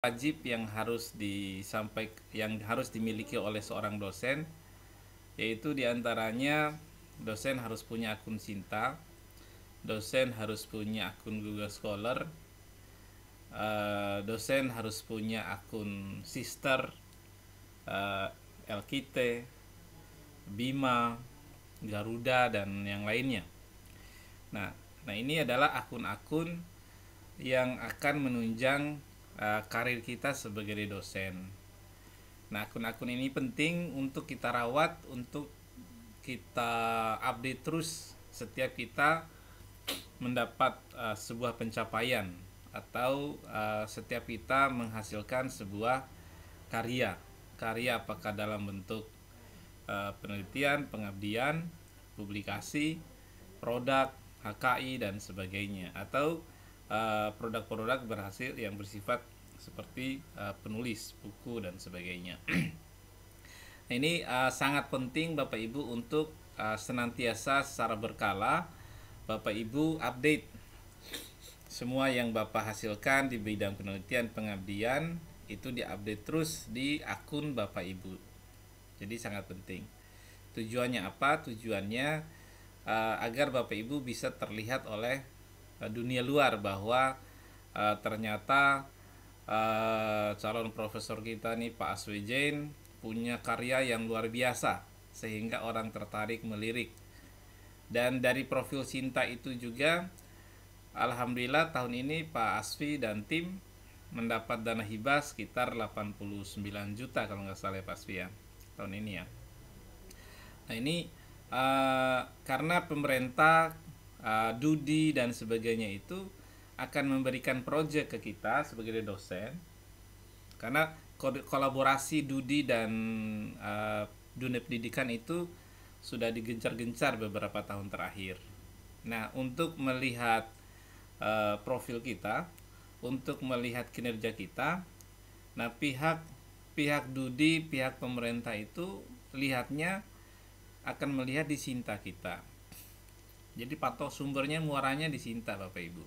wajib yang harus dimiliki oleh seorang dosen, yaitu diantaranya dosen harus punya akun Sinta, dosen harus punya akun Google Scholar, dosen harus punya akun Sister, Elkite, Bima, Garuda, dan yang lainnya. Nah, ini adalah akun-akun yang akan menunjang karir kita sebagai dosen. Nah, akun-akun ini penting untuk kita rawat, untuk kita update terus setiap kita mendapat sebuah pencapaian atau setiap kita menghasilkan sebuah karya apakah dalam bentuk penelitian, pengabdian, publikasi, produk, HKI, dan sebagainya, atau produk-produk berhasil yang bersifat seperti penulis buku dan sebagainya. Nah, ini sangat penting Bapak Ibu untuk senantiasa secara berkala Bapak Ibu update semua yang Bapak hasilkan di bidang penelitian, pengabdian, itu diupdate terus di akun Bapak Ibu. Jadi sangat penting. Tujuannya apa? Tujuannya agar Bapak Ibu bisa terlihat oleh dunia luar bahwa ternyata calon profesor kita nih Pak Aswejen punya karya yang luar biasa sehingga orang tertarik melirik. Dan dari profil Sinta itu juga alhamdulillah tahun ini Pak Asfi dan tim mendapat dana hibah sekitar 89 juta kalau nggak salah ya Pak Asfi ya, tahun ini ya. Nah, ini karena pemerintah, Dudi dan sebagainya itu akan memberikan proyek ke kita sebagai dosen, karena kolaborasi Dudi dan dunia pendidikan itu sudah digencar-gencar beberapa tahun terakhir. Nah, untuk melihat profil kita, untuk melihat kinerja kita, nah pihak Dudi, pihak pemerintah itu lihatnya akan melihat di Sinta kita. Jadi patok sumbernya, muaranya di Sinta Bapak Ibu.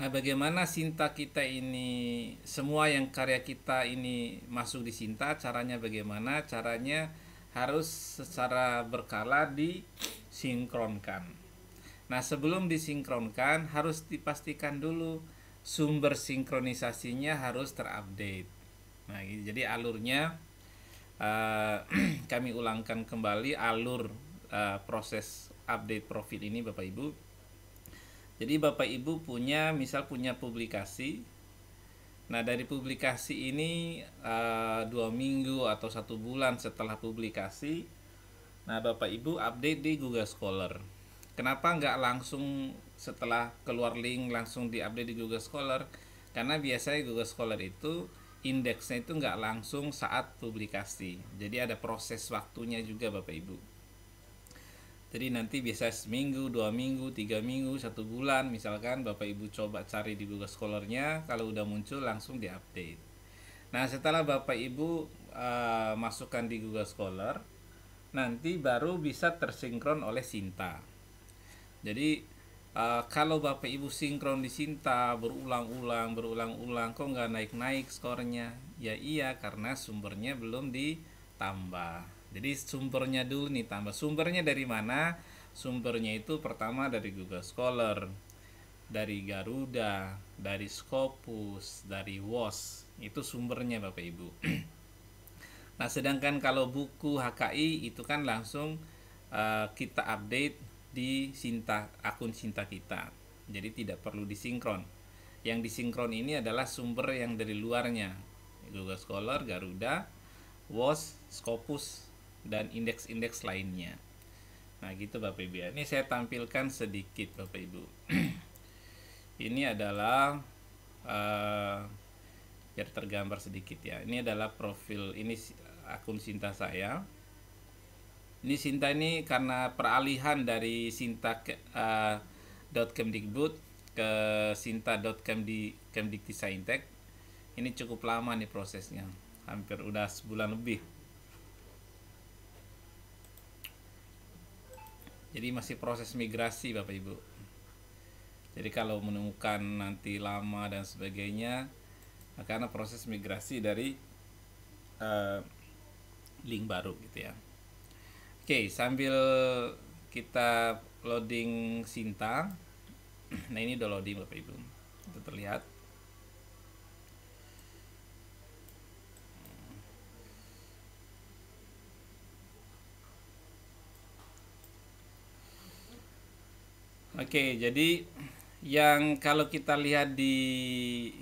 Nah, bagaimana Sinta kita ini, semua yang karya kita ini masuk di Sinta, caranya bagaimana? Caranya harus secara berkala disinkronkan. Nah, sebelum disinkronkan harus dipastikan dulu sumber sinkronisasinya harus terupdate. Nah, jadi alurnya kami ulangkan kembali alur proses update profil ini Bapak Ibu. Jadi Bapak Ibu punya publikasi. Nah, dari publikasi ini 2 minggu atau 1 bulan setelah publikasi, nah Bapak Ibu update di Google Scholar. Kenapa nggak langsung setelah keluar link langsung diupdate di Google Scholar? Karena biasanya Google Scholar itu indeksnya itu nggak langsung saat publikasi. Jadi ada proses waktunya juga Bapak Ibu. Jadi nanti biasa seminggu, 2 minggu, 3 minggu, 1 bulan misalkan Bapak Ibu coba cari di Google Scholar-nya, kalau udah muncul langsung diupdate. Nah, setelah Bapak Ibu masukkan di Google Scholar, nanti baru bisa tersinkron oleh Sinta. Jadi kalau Bapak Ibu sinkron di Sinta berulang-ulang, kok nggak naik-naik skornya? Ya iya, karena sumbernya belum ditambah. Jadi sumbernya dulu nih tambah. Sumbernya dari mana? Sumbernya itu pertama dari Google Scholar, dari Garuda, dari Scopus, dari WOS. Itu sumbernya Bapak Ibu. Nah, sedangkan kalau buku HKI itu kan langsung kita update di Sinta, akun Sinta kita. Jadi tidak perlu disinkron. Yang disinkron ini adalah sumber yang dari luarnya. Google Scholar, Garuda, WOS, Scopus, dan indeks-indeks lainnya. Nah, gitu Bapak Ibu ya. Ini saya tampilkan sedikit Bapak Ibu. Ini adalah biar tergambar sedikit ya. Ini adalah profil, ini akun Sinta saya. Ini Sinta ini karena peralihan dari Sinta .kemdikbud ke Sinta.kemdiktisaintek. Ini cukup lama nih prosesnya. Hampir udah sebulan lebih. Jadi masih proses migrasi Bapak Ibu. Jadi kalau menemukan nanti lama dan sebagainya, karena proses migrasi dari uh, link baru gitu ya. Oke, sambil kita loading Sinta. Nah, ini udah loading Bapak Ibu. Itu terlihat. Oke, jadi yang kalau kita lihat di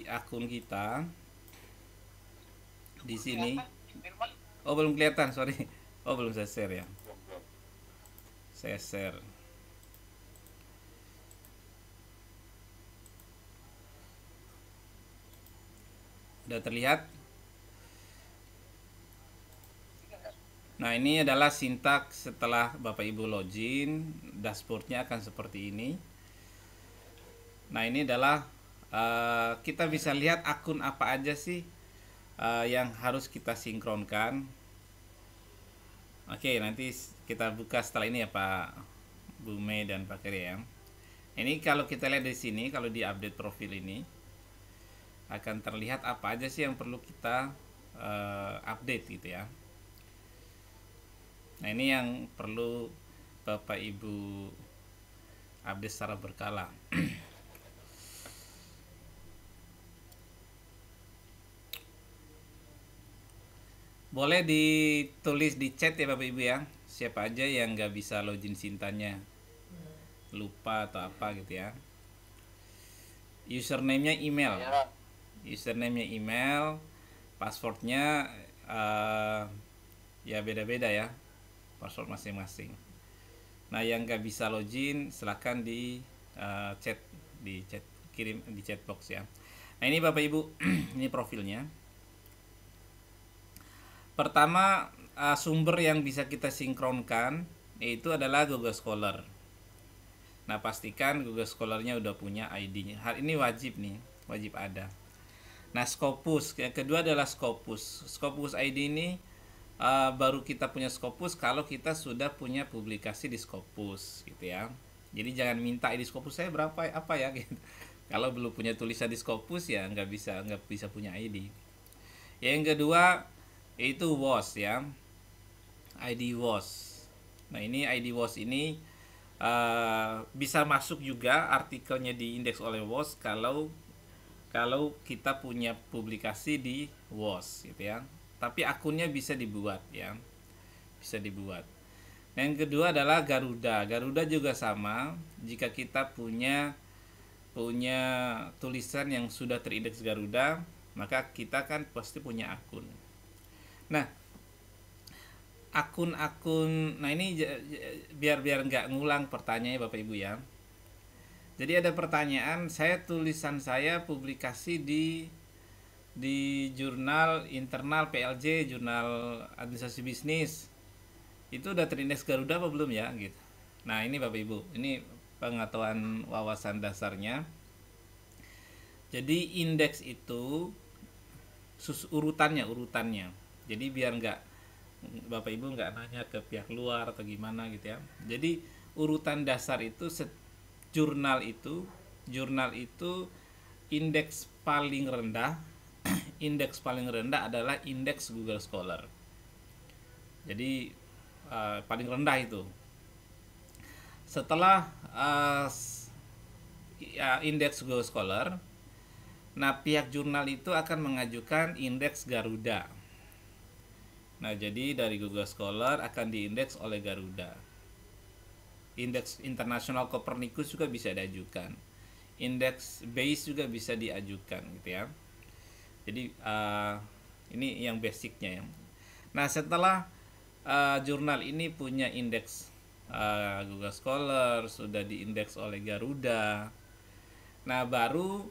akun kita di sini. Oh, belum kelihatan, sorry. Oh, belum saya share ya. Saya share. Udah terlihat? Nah, ini adalah sintaks setelah Bapak Ibu login. Dashboardnya akan seperti ini. Nah, ini adalah kita bisa lihat akun apa aja sih yang harus kita sinkronkan. Oke, nanti kita buka setelah ini ya Pak Bu Mei dan Pak Keri ya. Ini kalau kita lihat di sini, kalau di update profil ini akan terlihat apa aja sih yang perlu kita update gitu ya. Nah, ini yang perlu Bapak Ibu update secara berkala. Boleh ditulis di chat ya Bapak Ibu ya. Siapa aja yang nggak bisa login Sintanya, lupa atau apa gitu ya. Username-nya email. Username-nya email, passwordnya ya beda-beda ya, password masing-masing. Nah, yang nggak bisa login silahkan di chat, kirim di chat box ya. Nah, ini Bapak Ibu, ini profilnya. Pertama, sumber yang bisa kita sinkronkan yaitu adalah Google Scholar. Nah, pastikan Google Scholar-nya udah punya ID-nya. Hal ini wajib nih, wajib ada. Nah, Scopus, yang kedua adalah Scopus. Scopus ID ini baru kita punya Scopus kalau kita sudah punya publikasi di Scopus gitu ya. Jadi jangan minta ID Scopus saya berapa apa ya gitu. Kalau belum punya tulisan di Scopus ya nggak bisa punya ID. Yang kedua yaitu WOS ya, ID WOS. Nah, ini ID WOS ini bisa masuk juga artikelnya di indeks oleh WOS kalau kita punya publikasi di WOS gitu ya. Tapi akunnya bisa dibuat ya, bisa dibuat. Yang kedua adalah Garuda. Garuda juga sama. Jika kita punya tulisan yang sudah terindeks Garuda, maka kita kan pasti punya akun. Nah, akun-akun, nah ini biar nggak ngulang pertanyaannya Bapak Ibu ya. Jadi ada pertanyaan, tulisan saya publikasi di jurnal internal PLJ, jurnal administrasi bisnis. Itu udah terindeks Garuda apa belum ya gitu. Nah, ini Bapak Ibu, ini pengetahuan wawasan dasarnya. Jadi indeks itu urutannya. Jadi biar nggak Bapak Ibu nggak nanya ke pihak luar atau gimana gitu ya. Jadi urutan dasar itu jurnal itu indeks paling rendah indeks paling rendah adalah indeks Google Scholar. Jadi paling rendah itu. Setelah indeks Google Scholar, nah pihak jurnal itu akan mengajukan indeks Garuda. Nah, jadi dari Google Scholar akan diindeks oleh Garuda. Indeks internasional Copernicus juga bisa diajukan. Indeks base juga bisa diajukan gitu ya. Jadi ini yang basicnya ya. Nah, setelah jurnal ini punya indeks Google Scholar, sudah diindeks oleh Garuda. Nah, baru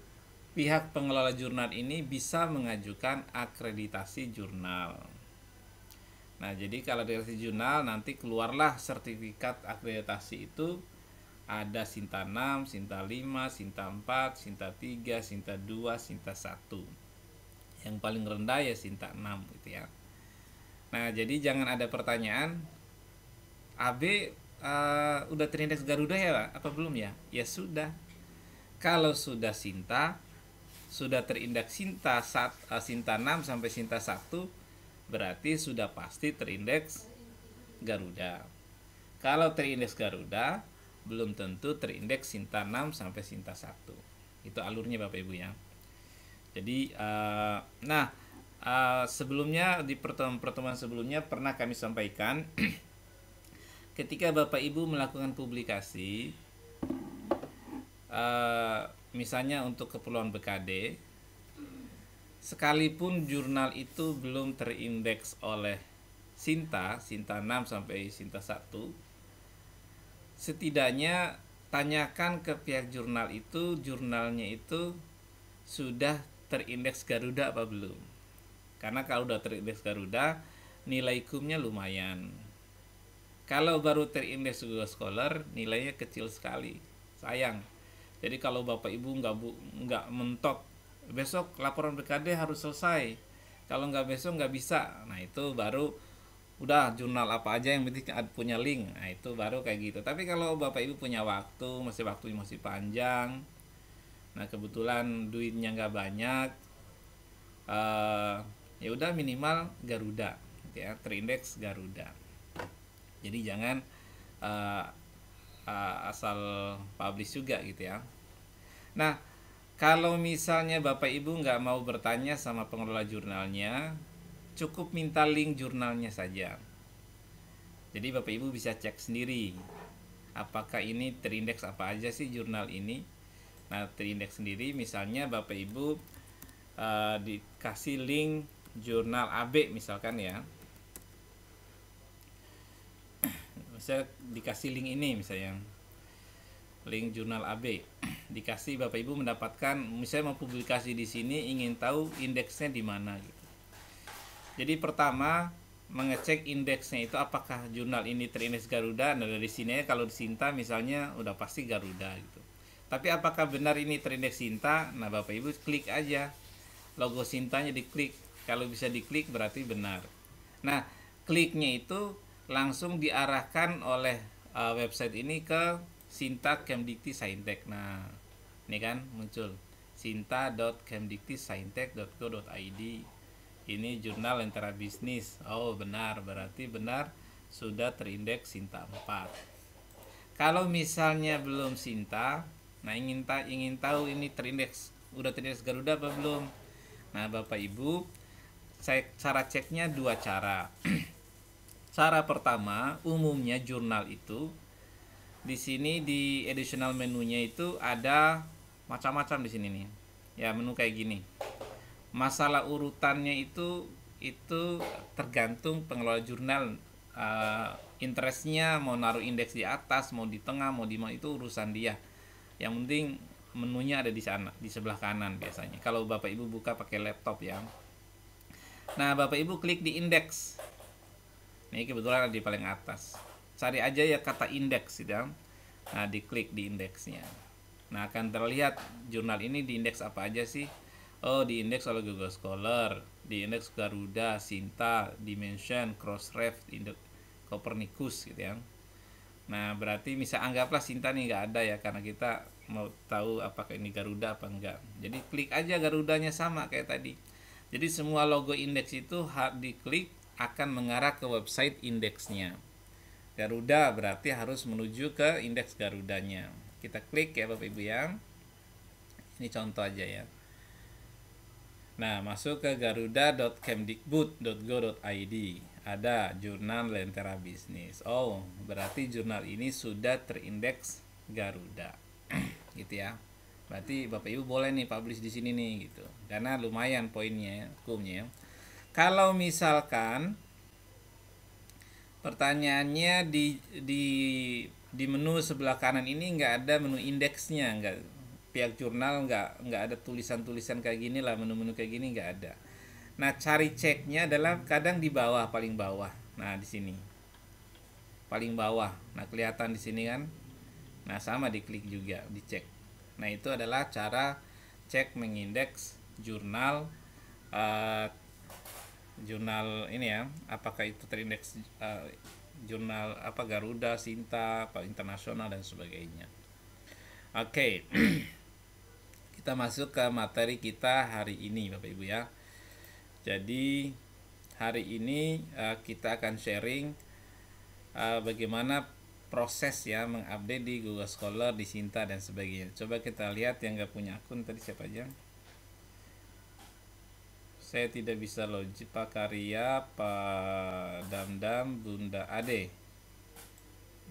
pihak pengelola jurnal ini bisa mengajukan akreditasi jurnal. Nah, jadi kalau akreditasi jurnal nanti keluarlah sertifikat akreditasi itu ada Sinta 6, Sinta 5, Sinta 4, Sinta 3, Sinta 2, Sinta 1. Yang paling rendah ya Sinta 6 gitu ya. Nah, jadi jangan ada pertanyaan AB udah terindeks Garuda ya Pak? Apa belum ya? Ya sudah. Kalau sudah Sinta, sudah terindeks Sinta 6 sampai Sinta 1, berarti sudah pasti terindeks Garuda. Kalau terindeks Garuda, belum tentu terindeks Sinta 6 sampai Sinta 1. Itu alurnya Bapak Ibu ya. Jadi sebelumnya di pertemuan sebelumnya pernah kami sampaikan ketika Bapak Ibu melakukan publikasi, misalnya untuk keperluan BKD, sekalipun jurnal itu belum terindeks oleh Sinta 6 sampai Sinta 1, setidaknya tanyakan ke pihak jurnal itu, jurnalnya itu sudah terindeks Garuda apa belum. Karena kalau udah terindeks Garuda, nilai kumnya lumayan. Kalau baru terindeks Google Scholar, nilainya kecil sekali. Sayang. Jadi kalau Bapak Ibu nggak mentok, besok laporan BKD harus selesai. Kalau nggak besok nggak bisa. Nah itu baru udah jurnal apa aja yang penting punya link. Nah itu baru kayak gitu. Tapi kalau Bapak Ibu punya waktunya masih panjang, nah kebetulan duitnya nggak banyak, ya udah minimal Garuda, ya terindeks Garuda. Jadi jangan asal publish juga gitu ya. Nah kalau misalnya Bapak Ibu nggak mau bertanya sama pengelola jurnalnya, cukup minta link jurnalnya saja. Jadi Bapak Ibu bisa cek sendiri apakah ini terindeks apa aja sih jurnal ini. Nah terindeks sendiri, misalnya Bapak Ibu dikasih link jurnal AB misalkan ya, misalnya dikasih link ini, misalnya link jurnal AB dikasih, Bapak Ibu mendapatkan misalnya mau publikasi di sini, ingin tahu indeksnya di mana gitu. Jadi pertama mengecek indeksnya itu apakah jurnal ini terindeks Garuda. Nah dari sini kalau di Sinta misalnya udah pasti Garuda gitu. Tapi apakah benar ini terindeks Sinta? Nah Bapak Ibu klik aja logo Sintanya, diklik. Kalau bisa diklik berarti benar. Nah kliknya itu langsung diarahkan oleh website ini ke Sinta Kemdikti Saintek. Nah ini kan muncul sinta.kemdiktisaintek.go.id. Ini jurnal Lentera Bisnis. Oh benar, berarti benar sudah terindeks Sinta 4. Kalau misalnya belum Sinta, nah ingin tahu ini udah terindeks Garuda apa belum. Nah Bapak Ibu, cara ceknya dua cara. Cara pertama, umumnya jurnal itu di sini di additional menunya itu ada macam-macam di sini nih. Ya menu kayak gini. Masalah urutannya itu tergantung pengelola jurnal, interestnya mau naruh indeks di atas, mau di tengah, mau di mana, itu urusan dia. Yang penting menunya ada di sana, di sebelah kanan biasanya kalau Bapak Ibu buka pakai laptop ya. Nah Bapak Ibu klik di indeks, ini kebetulan ada di paling atas, cari aja ya kata indeks gitu. Nah diklik di indeksnya, nah akan terlihat jurnal ini di indeks apa aja sih. Oh diindeks oleh Google Scholar, diindeks Garuda, Sinta, Dimension, Crossref, Copernicus gitu ya. Nah berarti misal anggaplah Sinta nih nggak ada ya, karena kita mau tahu apakah ini Garuda apa enggak. Jadi klik aja Garudanya sama kayak tadi. Jadi semua logo indeks itu diklik akan mengarah ke website indeksnya. Garuda berarti harus menuju ke indeks Garudanya. Kita klik ya Bapak Ibu ya. Ini contoh aja ya. Nah, masuk ke garuda.kemdikbud.go.id. Ada jurnal Lentera Bisnis. Oh, berarti jurnal ini sudah terindeks Garuda. Gitu ya. Berarti Bapak Ibu boleh nih publish di sini nih gitu. Karena lumayan poinnya, hukumnya. Kalau misalkan pertanyaannya di menu sebelah kanan ini nggak ada menu indeksnya, pihak jurnal nggak ada tulisan-tulisan kayak gini lah, menu-menu kayak gini nggak ada. Nah cari ceknya adalah kadang di bawah, paling bawah. Nah di sini paling bawah, nah kelihatan di sini kan. Nah sama diklik juga, dicek. Nah itu adalah cara cek mengindeks jurnal, jurnal ini ya, apakah itu terindeks jurnal apa Garuda, Sinta, apa internasional dan sebagainya. Oke. Kita kita masuk ke materi kita hari ini Bapak Ibu ya. Jadi hari ini kita akan sharing bagaimana proses ya mengupdate di Google Scholar, di Sinta dan sebagainya. Coba kita lihat yang nggak punya akun tadi siapa aja. Saya tidak bisa login. Pak Karya, Pak Damdam, Bunda Ade.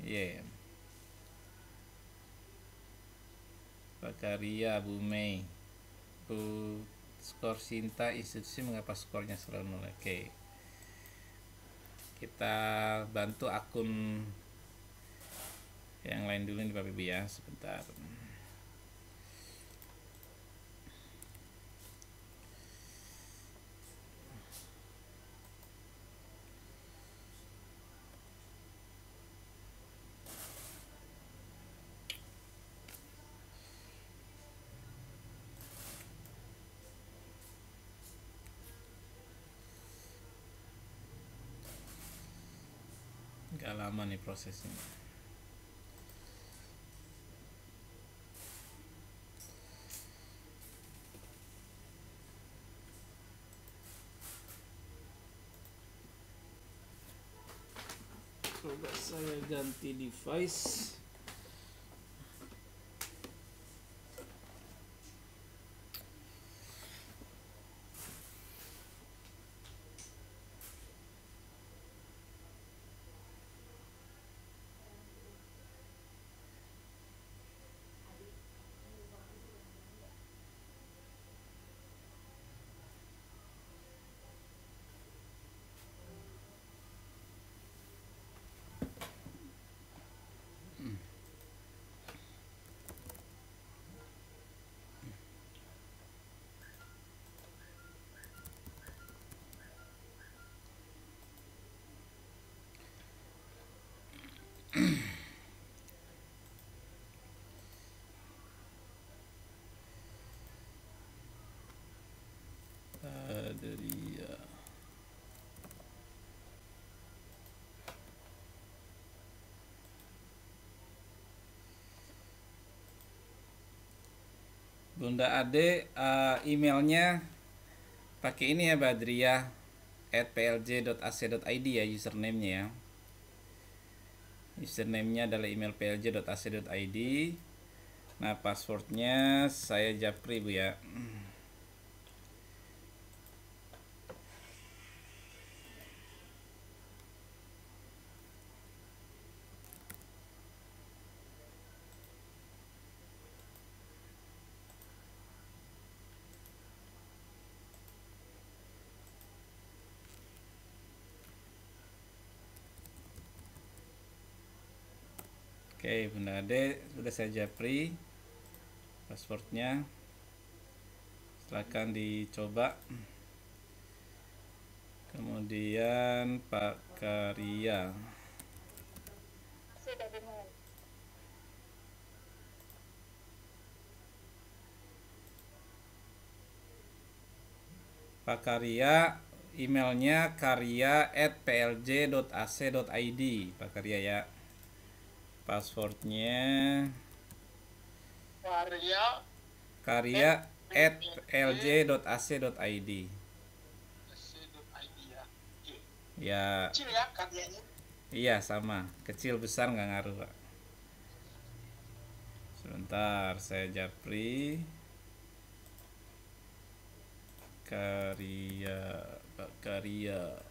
Yeah. Pak Karya, Bu Mei, Bu skor Sinta institusi mengapa skornya selalu nol. Oke. Kita bantu akun yang lain dulu nih Bapak Ibu ya, sebentar. Gak lama nih prosesnya. Coba saya ganti device. Dari Bunda Ade, emailnya pakai ini ya badriah@plj.ac.id ya username-nya ya. Username-nya adalah email plj.ac.id. Nah, passwordnya saya Japri Bu ya. Oke, Bunda Ade, sudah saya Japri passwordnya. Silakan dicoba. Kemudian Pak Karya. Pak Karya, emailnya karya@plj.ac.id. Pak Karya ya. Passwordnya karya@plj.ac.id. Ya. Kecil ya karyanya? Iya sama, kecil besar nggak ngaruh Pak. Sebentar, saya Japri. Karya, Pak Karya.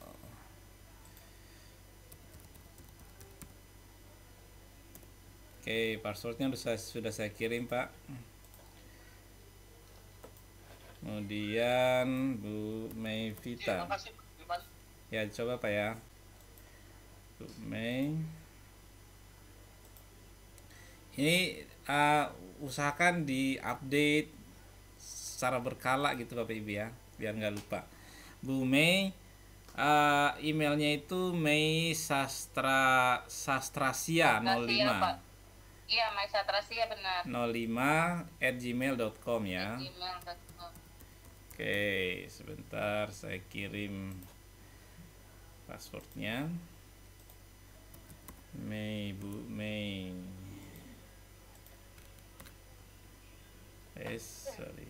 Oke, passwordnya sudah saya kirim Pak. Kemudian Bu Mei Vita. Ya coba Pak ya, Bu Mei. Ini usahakan diupdate secara berkala gitu Bapak Ibu ya, biar nggak lupa. Bu Mei, emailnya itu Mei Sastrasia 05. Iya, Mei Sastrasia benar. 05@gmail.com ya. gmail.com. Oke, sebentar saya kirim passwordnya. Mei, Bu Mei. Sorry.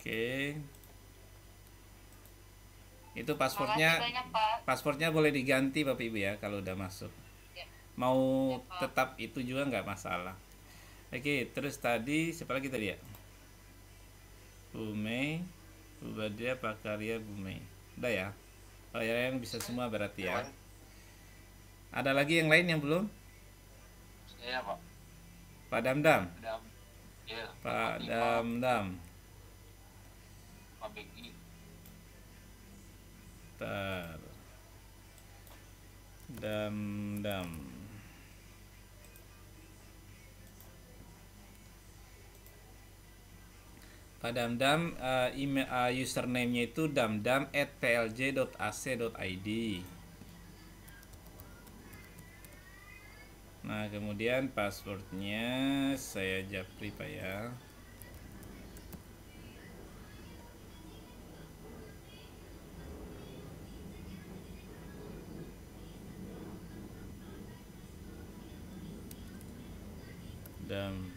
Oke. Itu Makasih banyak, Pak. pasportnya boleh diganti Bapak Ibu ya kalau udah masuk. Ya, Mau ya, Pak. tetap itu juga nggak masalah. Oke, terus tadi siapa lagi tadi ya? Bu Mei, Bu Badia, Pak Karya, Bu Mei. Udah ya? Oh ya, yang bisa semua berarti ya. Ada lagi yang lain yang belum? Iya Pak. Pak Damdam. Iya. Pak Damdam. Pak Begi. Tar. Damdam. Pak Damdam, email username-nya itu damdam@plj.ac.id. Nah, kemudian passwordnya saya japri Pak ya. Dam.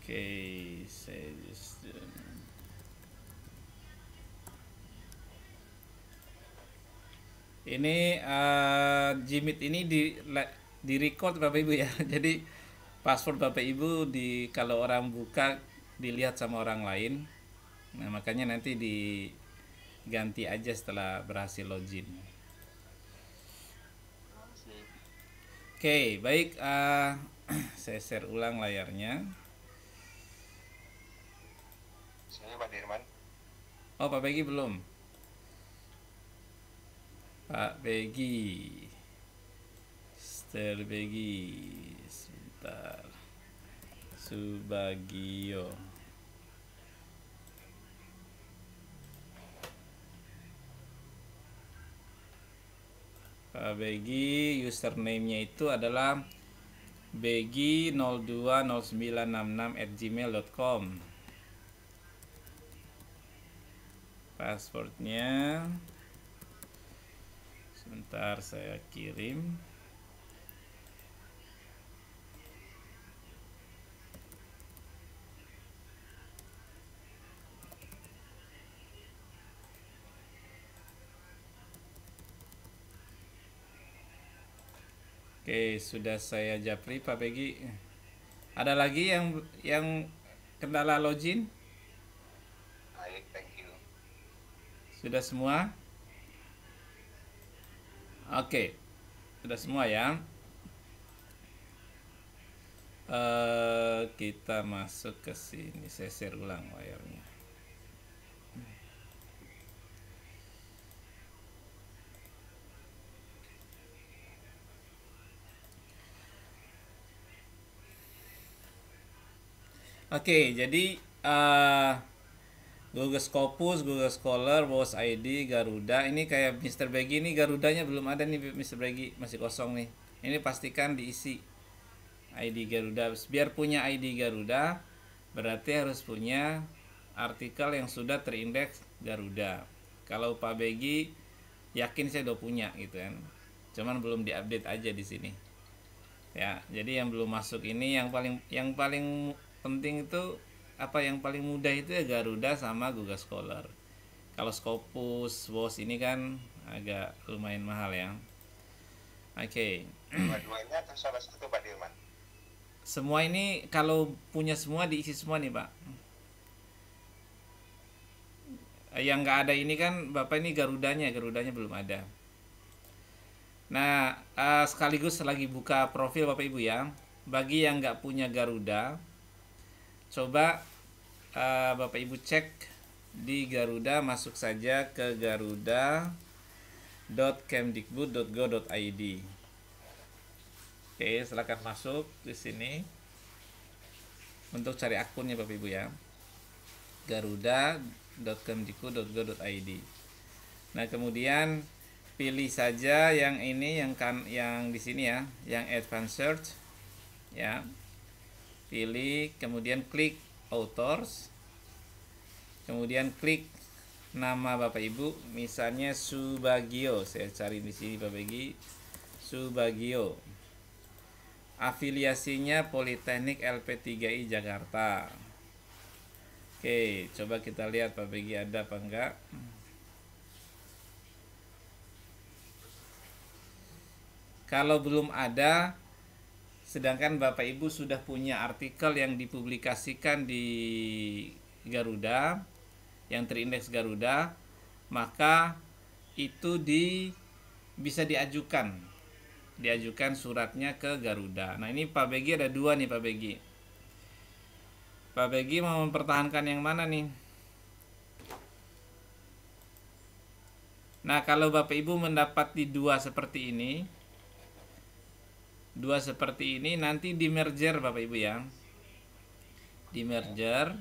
Oke, saya just ini Jimit ini di record Bapak Ibu ya. Jadi password Bapak Ibu kalau orang buka dilihat sama orang lain. Nah, makanya nanti diganti aja setelah berhasil login. Oke, baik, saya share ulang layarnya. Saya Pak Dirman. Oh, Pak Begi belum. Pak Begi, Mister Begi, sebentar. Subagio. Pak Begi, username-nya itu adalah begi020966@gmail.com. Passwordnya sebentar saya kirim. Oke, sudah saya japri Pak Begi. Ada lagi yang kendala login? Baik, thank you. Sudah semua? Oke, sudah semua ya. Kita masuk ke sini. Saya share ulang layarnya. Oke, jadi Google Scopus, Google Scholar, WOS ID, Garuda. Ini kayak Mr. Begi ini Garudanya belum ada nih Mr. Begi, masih kosong nih. Ini pastikan diisi ID Garuda. Biar punya ID Garuda, berarti harus punya artikel yang sudah terindeks Garuda. Kalau Pak Begi yakin saya udah punya gitu kan. Cuman belum diupdate aja di sini. Ya, jadi yang belum masuk ini yang paling penting itu yang paling mudah itu ya Garuda sama Google Scholar. Kalau Scopus, WOS ini kan agak lumayan mahal ya. Oke. Dua-duanya atau salah satu Pak Dirman? Semua ini kalau punya semua diisi semua nih Pak. Yang nggak ada ini kan Bapak ini Garudanya belum ada. Nah, sekaligus lagi buka profil Bapak Ibu ya. Bagi yang nggak punya Garuda, coba Bapak Ibu cek di Garuda, masuk saja ke garuda.kemdikbud.go.id. Oke, silakan masuk di sini untuk cari akunnya Bapak Ibu ya. garuda.kemdikbud.go.id. Nah, kemudian pilih saja yang ini yang di sini ya, yang advanced search ya. Pilih, kemudian klik authors, kemudian klik nama Bapak Ibu, misalnya Subagio. Saya cari di sini Pak Begi. Subagio. Afiliasinya Politeknik LP3I Jakarta. Oke, coba kita lihat Pak Begi ada apa enggak. Kalau belum ada, sedangkan Bapak Ibu sudah punya artikel yang dipublikasikan di Garuda, yang terindeks Garuda, maka itu bisa diajukan suratnya ke Garuda. Nah ini Pak Begi ada dua nih Pak Begi. Pak Begi mau mempertahankan yang mana nih? Nah kalau Bapak Ibu mendapat di dua seperti ini, nanti di merger Bapak Ibu ya, di merger.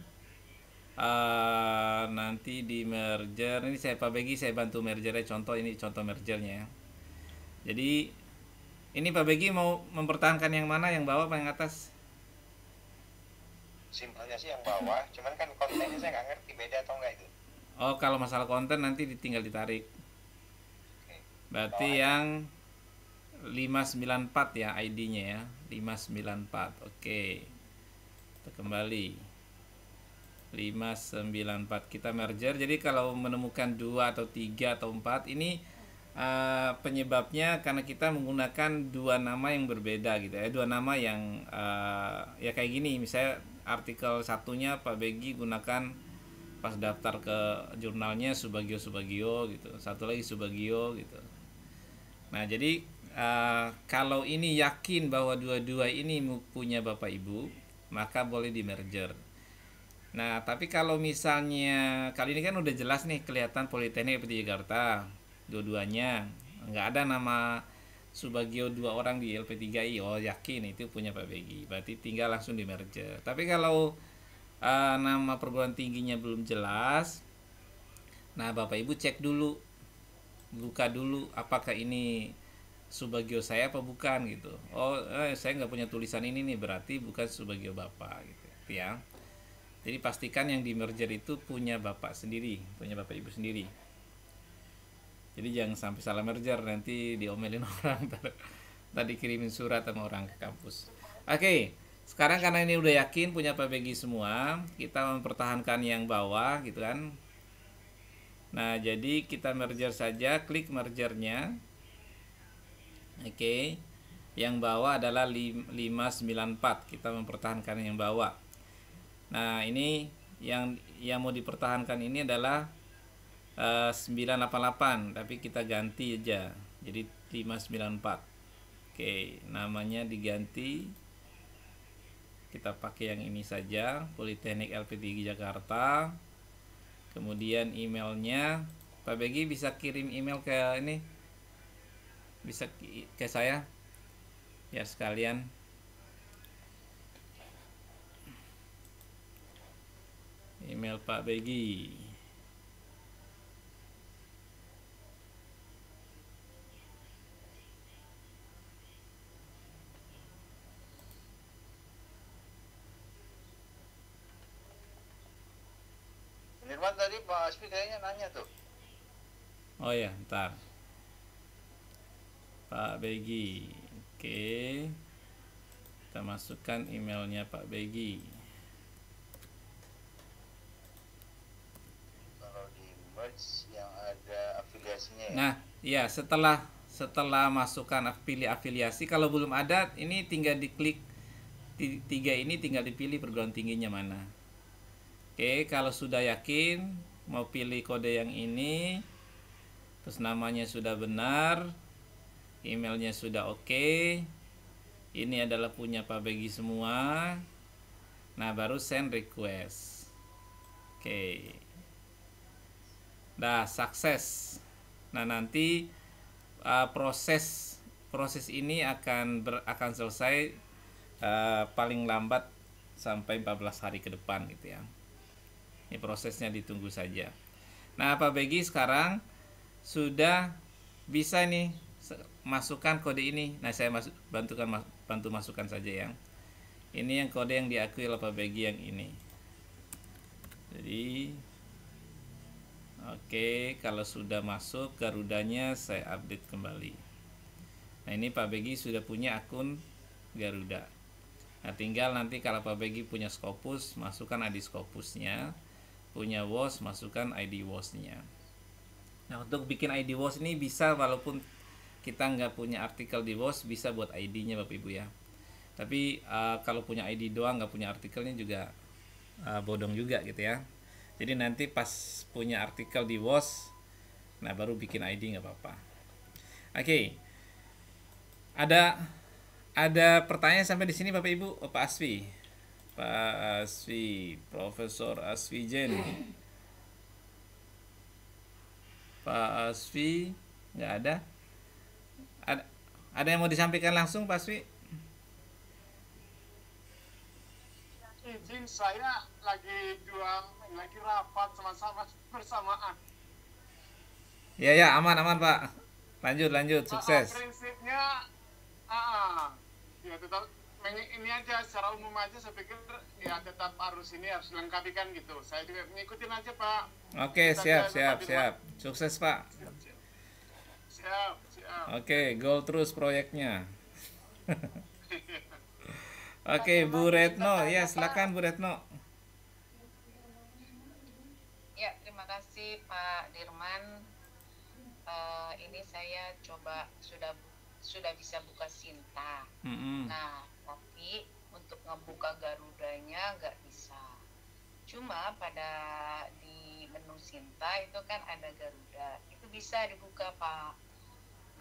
Nanti di merger ini Pak Begi saya bantu mergernya, ini contoh mergernya ya. Jadi ini Pak Begi mau mempertahankan yang mana, yang bawah apa yang atas? Simpelnya sih yang bawah, cuman kan kontennya saya nggak ngerti beda atau enggak itu. Oh kalau masalah konten nanti tinggal ditarik. Oke. Berarti yang 594 ya ID-nya ya, 594. Oke. Kita kembali 594 kita merger. Jadi kalau menemukan 2 atau 3 atau 4 ini penyebabnya karena kita menggunakan dua nama yang berbeda gitu ya, dua nama yang ya kayak gini. Misalnya artikel satunya Pak Begi gunakan pas daftar ke jurnalnya Subagio gitu, satu lagi Subagio gitu. Nah jadi kalau ini yakin bahwa dua-dua ini punya Bapak Ibu, maka boleh di merger. Nah tapi kalau misalnya kali ini kan udah jelas nih, kelihatan Politeknik LP3 Jakarta dua-duanya, nggak ada nama Subagio dua orang di LP3I. Oh yakin itu punya Pak Begi, berarti tinggal langsung di merger. Tapi kalau nama perguruan tingginya belum jelas, nah Bapak Ibu cek dulu, buka dulu apakah ini Subagio saya apa bukan gitu. Oh saya nggak punya tulisan ini nih, berarti bukan Subagio Bapak gitu ya. Jadi pastikan yang di merger itu punya Bapak sendiri, punya Bapak Ibu sendiri. Jadi jangan sampai salah merger, nanti diomelin orang, tadi kirimin surat sama orang ke kampus. Oke, sekarang karena ini udah yakin punya Pak Begi semua, kita mempertahankan yang bawah gitu kan. Nah jadi kita merger saja, klik mergernya. Oke, yang bawah adalah 594, kita mempertahankan yang bawah. Nah ini yang mau dipertahankan ini adalah 988, tapi kita ganti aja jadi 594. Oke, namanya diganti, kita pakai yang ini saja, Politeknik LP3 Jakarta. Kemudian emailnya Pak Begi bisa kirim email ke ini, bisa ke saya ya sekalian. Email Pak Begi. Dirman tadi Pak Asfi kayaknya nanya tuh. Oh ya, ntar Pak Begi. Oke, kita masukkan emailnya Pak Begi. Kalau di merge yang ada afiliasinya ya. Nah, ya setelah masukkan pilih afiliasi, kalau belum ada ini tinggal diklik tiga ini, tinggal dipilih perguruan tingginya mana. Oke, kalau sudah yakin mau pilih kode yang ini, terus namanya sudah benar, emailnya sudah oke, ini adalah punya Pak Begi semua. Nah baru send request. Oke, dah sukses. Nah nanti proses ini akan selesai paling lambat sampai 14 hari ke depan gitu ya. Ini prosesnya ditunggu saja. Nah Pak Begi sekarang sudah bisa nih masukkan kode ini. Nah saya bantu masukkan saja ya. Ini yang kode yang diakui oleh Pak Begi yang ini. Jadi Oke, kalau sudah masuk Garudanya saya update kembali. Nah, ini Pak Begi sudah punya akun Garuda. Nah, tinggal nanti kalau Pak Begi punya Scopus, masukkan ID Scopusnya. Punya WOS, masukkan ID WOS-nya. Nah, untuk bikin ID WOS ini bisa walaupun kita nggak punya artikel di WOS, bisa buat ID-nya Bapak Ibu ya. Tapi kalau punya ID doang nggak punya artikelnya juga bodong juga gitu ya. Jadi nanti pas punya artikel di WOS, nah baru bikin ID nggak apa-apa. Oke, ada pertanyaan sampai di sini Bapak Ibu. Pak Asfi, Pak Asfi, Profesor Asfi Jen, Pak Asfi nggak ada. Ada yang mau disampaikan langsung Pak Asfi? Izin, saya lagi rapat sama-sama bersamaan. Ya aman Pak. Lanjut sukses. Prinsipnya ya tetap ini aja secara umum aja, saya pikir ya tetap harus lengkapi kan gitu. Saya juga ngikutin aja Pak. Oke, siap. Sukses Pak. Siap. Oke, goal terus proyeknya. Oke, Bu Retno, ya silakan Bu Retno. Ya, terima kasih Pak Dirman. Ini saya coba sudah bisa buka Sinta. Nah, tapi untuk ngebuka Garudanya nggak bisa. Cuma di menu Sinta itu kan ada Garuda, itu bisa dibuka Pak.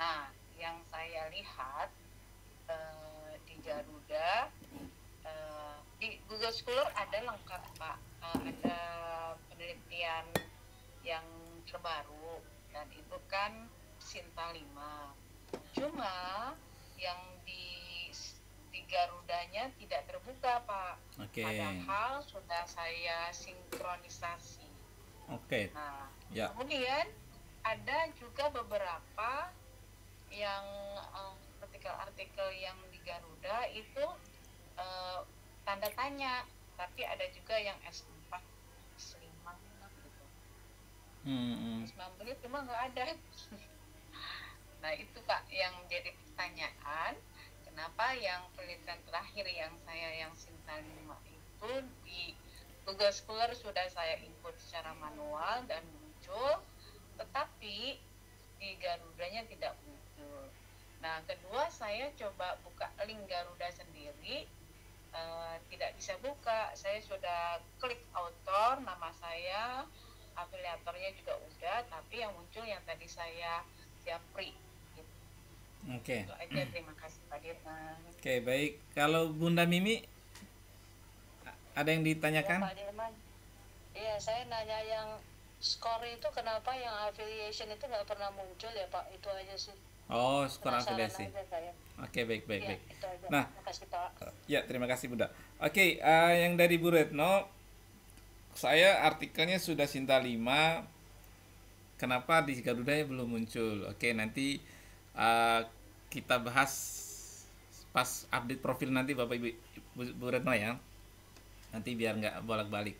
Nah, yang saya lihat di Garuda, di Google Scholar ada lengkap Pak, ada penelitian yang terbaru dan itu kan Sinta 5. Cuma yang di Garudanya tidak terbuka Pak. Oke. Padahal sudah saya sinkronisasi. Oke. Nah, ya. Kemudian ada juga beberapa yang artikel-artikel yang di Garuda itu tanda tanya, tapi ada juga yang S4, S5 gitu. S5 cuma nggak ada. Nah itu Pak yang jadi pertanyaan, kenapa yang penelitian terakhir yang Sinta 5 itu di Google Scholar sudah saya input secara manual dan muncul, tetapi di Garudanya tidak muncul. Nah kedua saya coba buka link Garuda sendiri, tidak bisa buka. Saya sudah klik author, nama saya, afiliatornya juga udah, tapi yang muncul yang tadi saya japri. Oke. Itu aja, terima kasih Pak Dirman. Oke, baik. Kalau Bunda Mimi ada yang ditanyakan? Ya, Pak Dirman. Iya, saya nanya yang skor itu kenapa yang affiliation itu nggak pernah muncul ya Pak? Itu aja sih. Oh, skor afiliasi. Oke, baik. Ya, Nah, terima kasih Pak. Ya, terima kasih Bunda. Oke, yang dari Bu Retno, saya artikelnya sudah Sinta 5. Kenapa di Garudanya belum muncul? Oke, nanti kita bahas pas update profil nanti Bapak Ibu Bu Retno ya. Nanti biar nggak bolak-balik.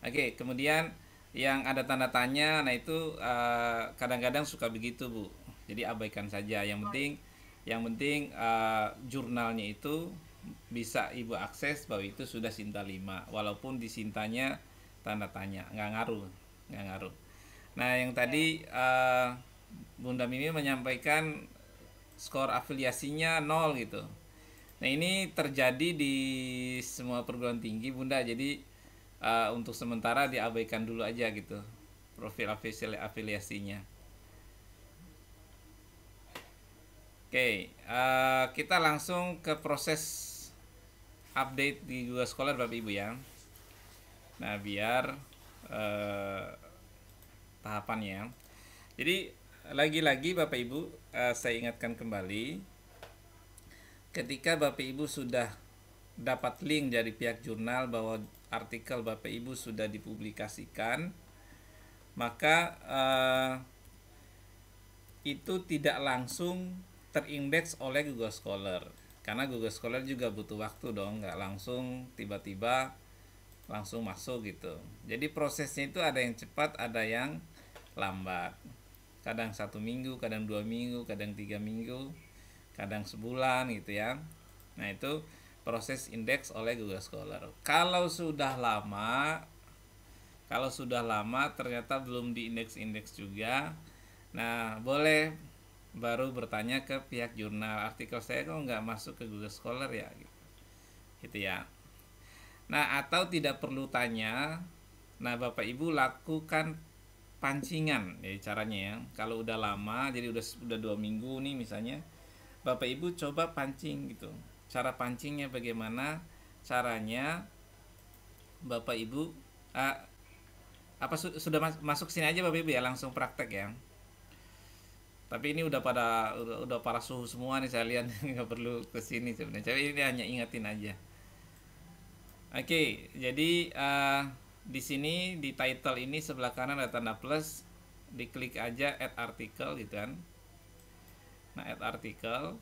Oke, kemudian yang ada tanda tanya, nah itu kadang-kadang suka begitu Bu. Jadi abaikan saja. Yang penting jurnalnya itu bisa Ibu akses bahwa itu sudah Sinta 5. Walaupun di Sintanya tanda tanya, nggak ngaruh. Nah yang tadi Bunda Mimi menyampaikan skor afiliasinya 0 gitu. Nah ini terjadi di semua perguruan tinggi Bunda. Jadi untuk sementara diabaikan dulu aja gitu profil afiliasinya. Oke, kita langsung ke proses update di Google Scholar Bapak Ibu ya. Nah biar tahapannya. Jadi lagi-lagi Bapak Ibu, saya ingatkan kembali, ketika Bapak Ibu sudah dapat link dari pihak jurnal bahwa artikel Bapak Ibu sudah dipublikasikan, maka itu tidak langsung terindeks oleh Google Scholar, karena Google Scholar juga butuh waktu dong, nggak langsung tiba-tiba langsung masuk gitu. Jadi prosesnya itu ada yang cepat, ada yang lambat. Kadang 1 minggu, kadang 2 minggu, kadang 3 minggu, kadang sebulan gitu ya. Nah itu proses indeks oleh Google Scholar. Kalau sudah lama ternyata belum diindeks-indeks juga, nah boleh baru bertanya ke pihak jurnal, artikel saya kok nggak masuk ke Google Scholar ya, gitu ya. Nah atau tidak perlu tanya, nah Bapak Ibu lakukan pancingan, ya caranya ya. Kalau udah lama, jadi udah 2 minggu nih misalnya, Bapak Ibu coba pancing gitu. Cara pancingnya bagaimana? Caranya Bapak Ibu sudah masuk sini aja Bapak Ibu ya, langsung praktek ya. Tapi ini udah para suhu semua nih saya lihat, nggak perlu ke sini sebenarnya. Tapi ini hanya ingetin aja. Oke, jadi di sini di title ini sebelah kanan ada tanda plus, diklik aja add article gitu kan. Nah, add article.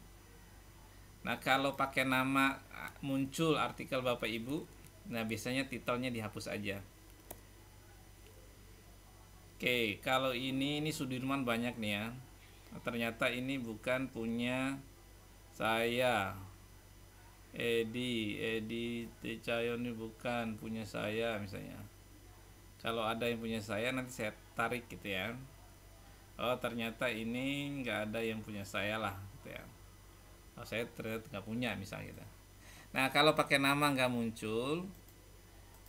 Nah, kalau pakai nama muncul artikel Bapak Ibu, nah biasanya titelnya dihapus aja. Oke, kalau ini Sudirman banyak nih ya. Ternyata ini bukan punya saya. Edi Tecayon ini bukan punya saya misalnya. Kalau ada yang punya saya nanti saya tarik gitu ya. Oh ternyata ini nggak ada yang punya saya lah gitu ya. Oh saya ternyata nggak punya misalnya gitu. Nah kalau pakai nama nggak muncul,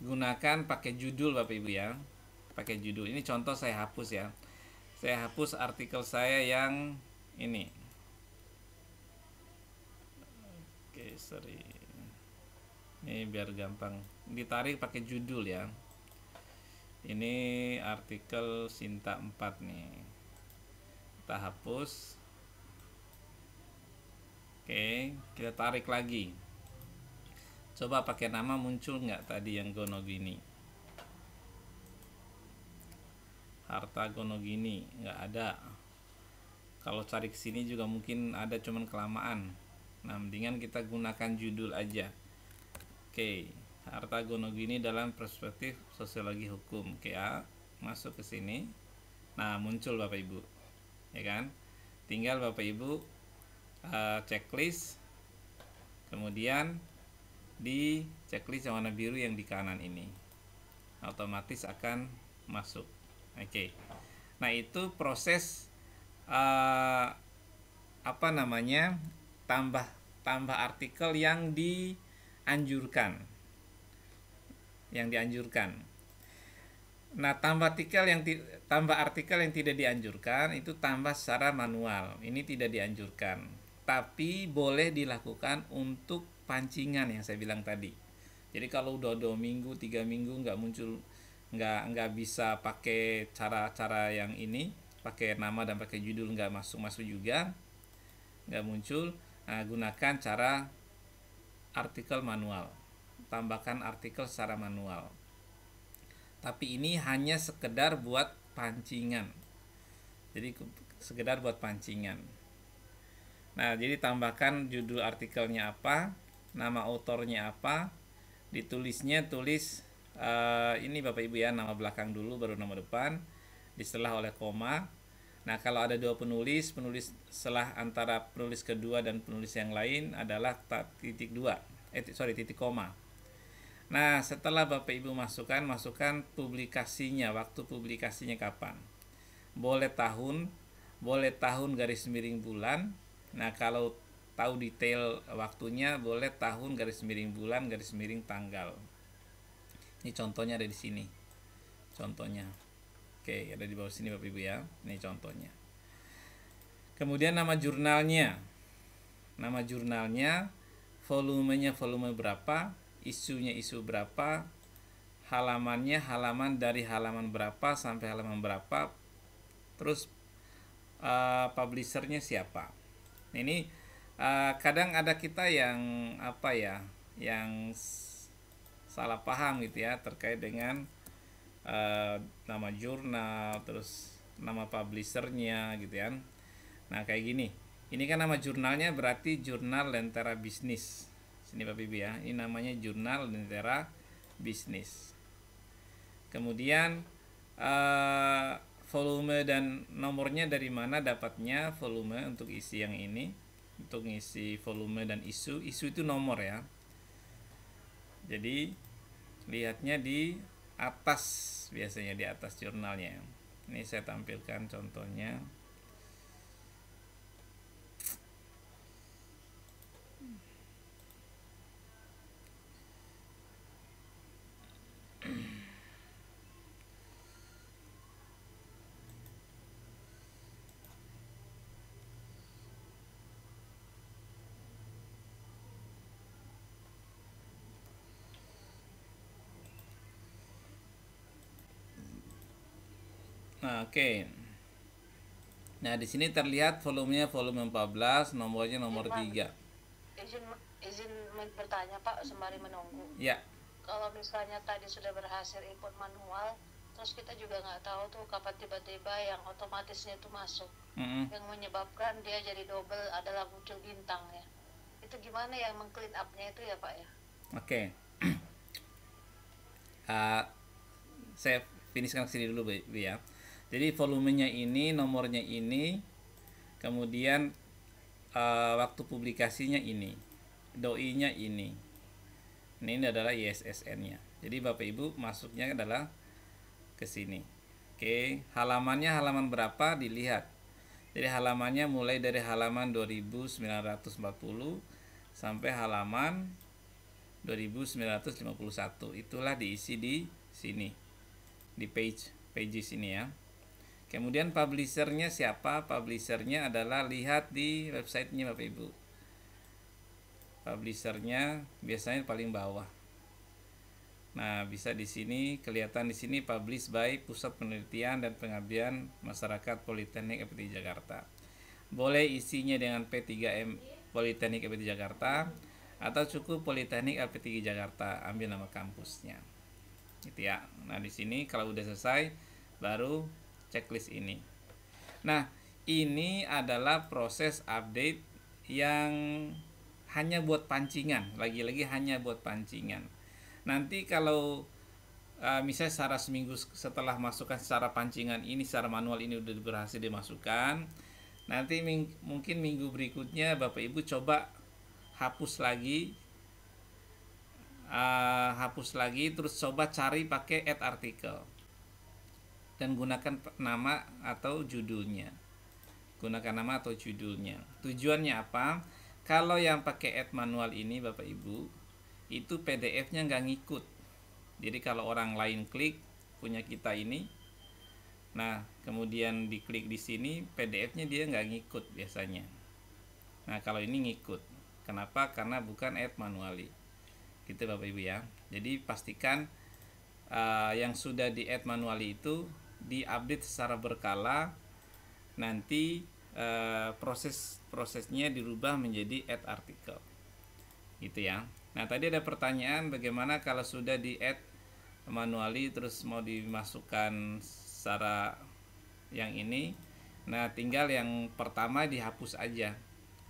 gunakan pakai judul Bapak Ibu ya. Pakai judul. Ini contoh saya hapus ya. Saya hapus artikel saya yang ini. Oke, sorry. Ini biar gampang. Ditarik pakai judul ya. Ini artikel Sinta 4 nih. Kita hapus. Oke, kita tarik lagi. Coba pakai nama muncul nggak tadi yang Gonogini? Harta Gonogini nggak ada. Kalau cari ke sini juga mungkin ada, cuman kelamaan. Nah, mendingan kita gunakan judul aja. Oke, Harta Gonogini dalam perspektif sosiologi hukum. Oke, ya, masuk ke sini. Nah, muncul Bapak Ibu. Ya kan? Tinggal Bapak Ibu checklist. Kemudian di checklist yang warna biru yang di kanan ini. Otomatis akan masuk. Oke. Nah, itu proses tambah artikel yang dianjurkan. Nah, tambah artikel yang tidak dianjurkan itu tambah secara manual. Ini tidak dianjurkan. Tapi boleh dilakukan untuk pancingan yang saya bilang tadi. Jadi kalau udah 2 minggu, 3 minggu nggak muncul, nggak bisa pakai cara-cara yang ini, pakai nama dan pakai judul nggak masuk juga, nggak muncul. Nah, gunakan cara artikel manual, tambahkan artikel secara manual. Tapi ini hanya sekedar buat pancingan. Jadi sekedar buat pancingan. Nah, jadi tambahkan judul artikelnya apa, nama autornya apa, ditulisnya tulis ini Bapak Ibu ya, nama belakang dulu baru nama depan, diselah oleh koma. Nah, kalau ada 2 penulis selah antara penulis kedua dan penulis yang lain adalah titik koma. Nah, setelah Bapak Ibu masukkan publikasinya, waktu publikasinya kapan. Boleh tahun garis miring bulan. Nah, kalau tahu detail waktunya boleh tahun garis miring bulan garis miring tanggal. Ini contohnya ada di sini. Contohnya. Oke, ada di bawah sini Bapak Ibu ya. Ini contohnya. Kemudian nama jurnalnya. Nama jurnalnya, volumenya volume berapa, isunya isu berapa, halamannya halaman dari halaman berapa sampai halaman berapa, terus publishernya siapa. Nah, ini kadang ada kita yang yang salah paham gitu ya terkait dengan nama jurnal, terus nama publishernya gitu ya. Nah, kayak gini. Ini kan nama jurnalnya berarti Jurnal Lentera Bisnis. Sini Bapak Ibu ya. Ini namanya Jurnal Lentera Bisnis. Kemudian volume dan nomornya dari mana dapatnya volume untuk isi yang ini, untuk ngisi volume dan isu itu nomor ya. Jadi lihatnya di atas, biasanya di atas jurnalnya. Ini saya tampilkan contohnya. Nah, oke. Nah, di sini terlihat volumenya volume 14, nomornya nomor 3. Izin bertanya Pak sembari menunggu. Ya. Kalau misalnya tadi sudah berhasil input manual, terus kita juga nggak tahu tuh kapan tiba-tiba yang otomatisnya itu masuk, yang menyebabkan dia jadi double adalah muncul bintang ya. Itu gimana yang meng-clean up-nya itu ya Pak ya? Oke. Saya finishkan sini dulu Bu ya. Jadi volumenya ini, nomornya ini, kemudian waktu publikasinya ini, doi-nya ini. Ini adalah ISSN-nya. Jadi Bapak Ibu masuknya adalah ke sini. Oke, halamannya halaman berapa dilihat. Jadi halamannya mulai dari halaman 2940 sampai halaman 2951. Itulah diisi di sini. Di pages ini ya. Kemudian publishernya siapa? Publishernya adalah lihat di websitenya Bapak Ibu. Publishernya biasanya paling bawah. Nah, bisa di sini kelihatan di sini publish by Pusat Penelitian dan Pengabdian Masyarakat Politeknik FPTI Jakarta. Boleh isinya dengan P3M Politeknik FPTI Jakarta atau cukup Politeknik FPTI Jakarta, ambil nama kampusnya. Gitu ya. Nah, di sini kalau udah selesai baru checklist ini. Nah, ini adalah proses update yang hanya buat pancingan, lagi-lagi hanya buat pancingan. Nanti kalau misalnya secara seminggu setelah masukkan secara pancingan ini, secara manual ini udah berhasil dimasukkan, nanti mungkin minggu berikutnya Bapak Ibu coba hapus lagi, terus coba cari pakai add article dan gunakan nama atau judulnya. Tujuannya apa? Kalau yang pakai add manual ini Bapak Ibu, itu PDF-nya nggak ngikut. Jadi kalau orang lain klik punya kita ini, nah kemudian diklik di sini, PDF-nya dia nggak ngikut biasanya. Nah kalau ini ngikut. Kenapa? Karena bukan add manually. Gitu Bapak Ibu ya. Jadi pastikan yang sudah di add manually itu diupdate secara berkala, nanti prosesnya dirubah menjadi add article gitu ya. Nah tadi ada pertanyaan bagaimana kalau sudah di add manually terus mau dimasukkan secara yang ini. Nah tinggal yang pertama dihapus aja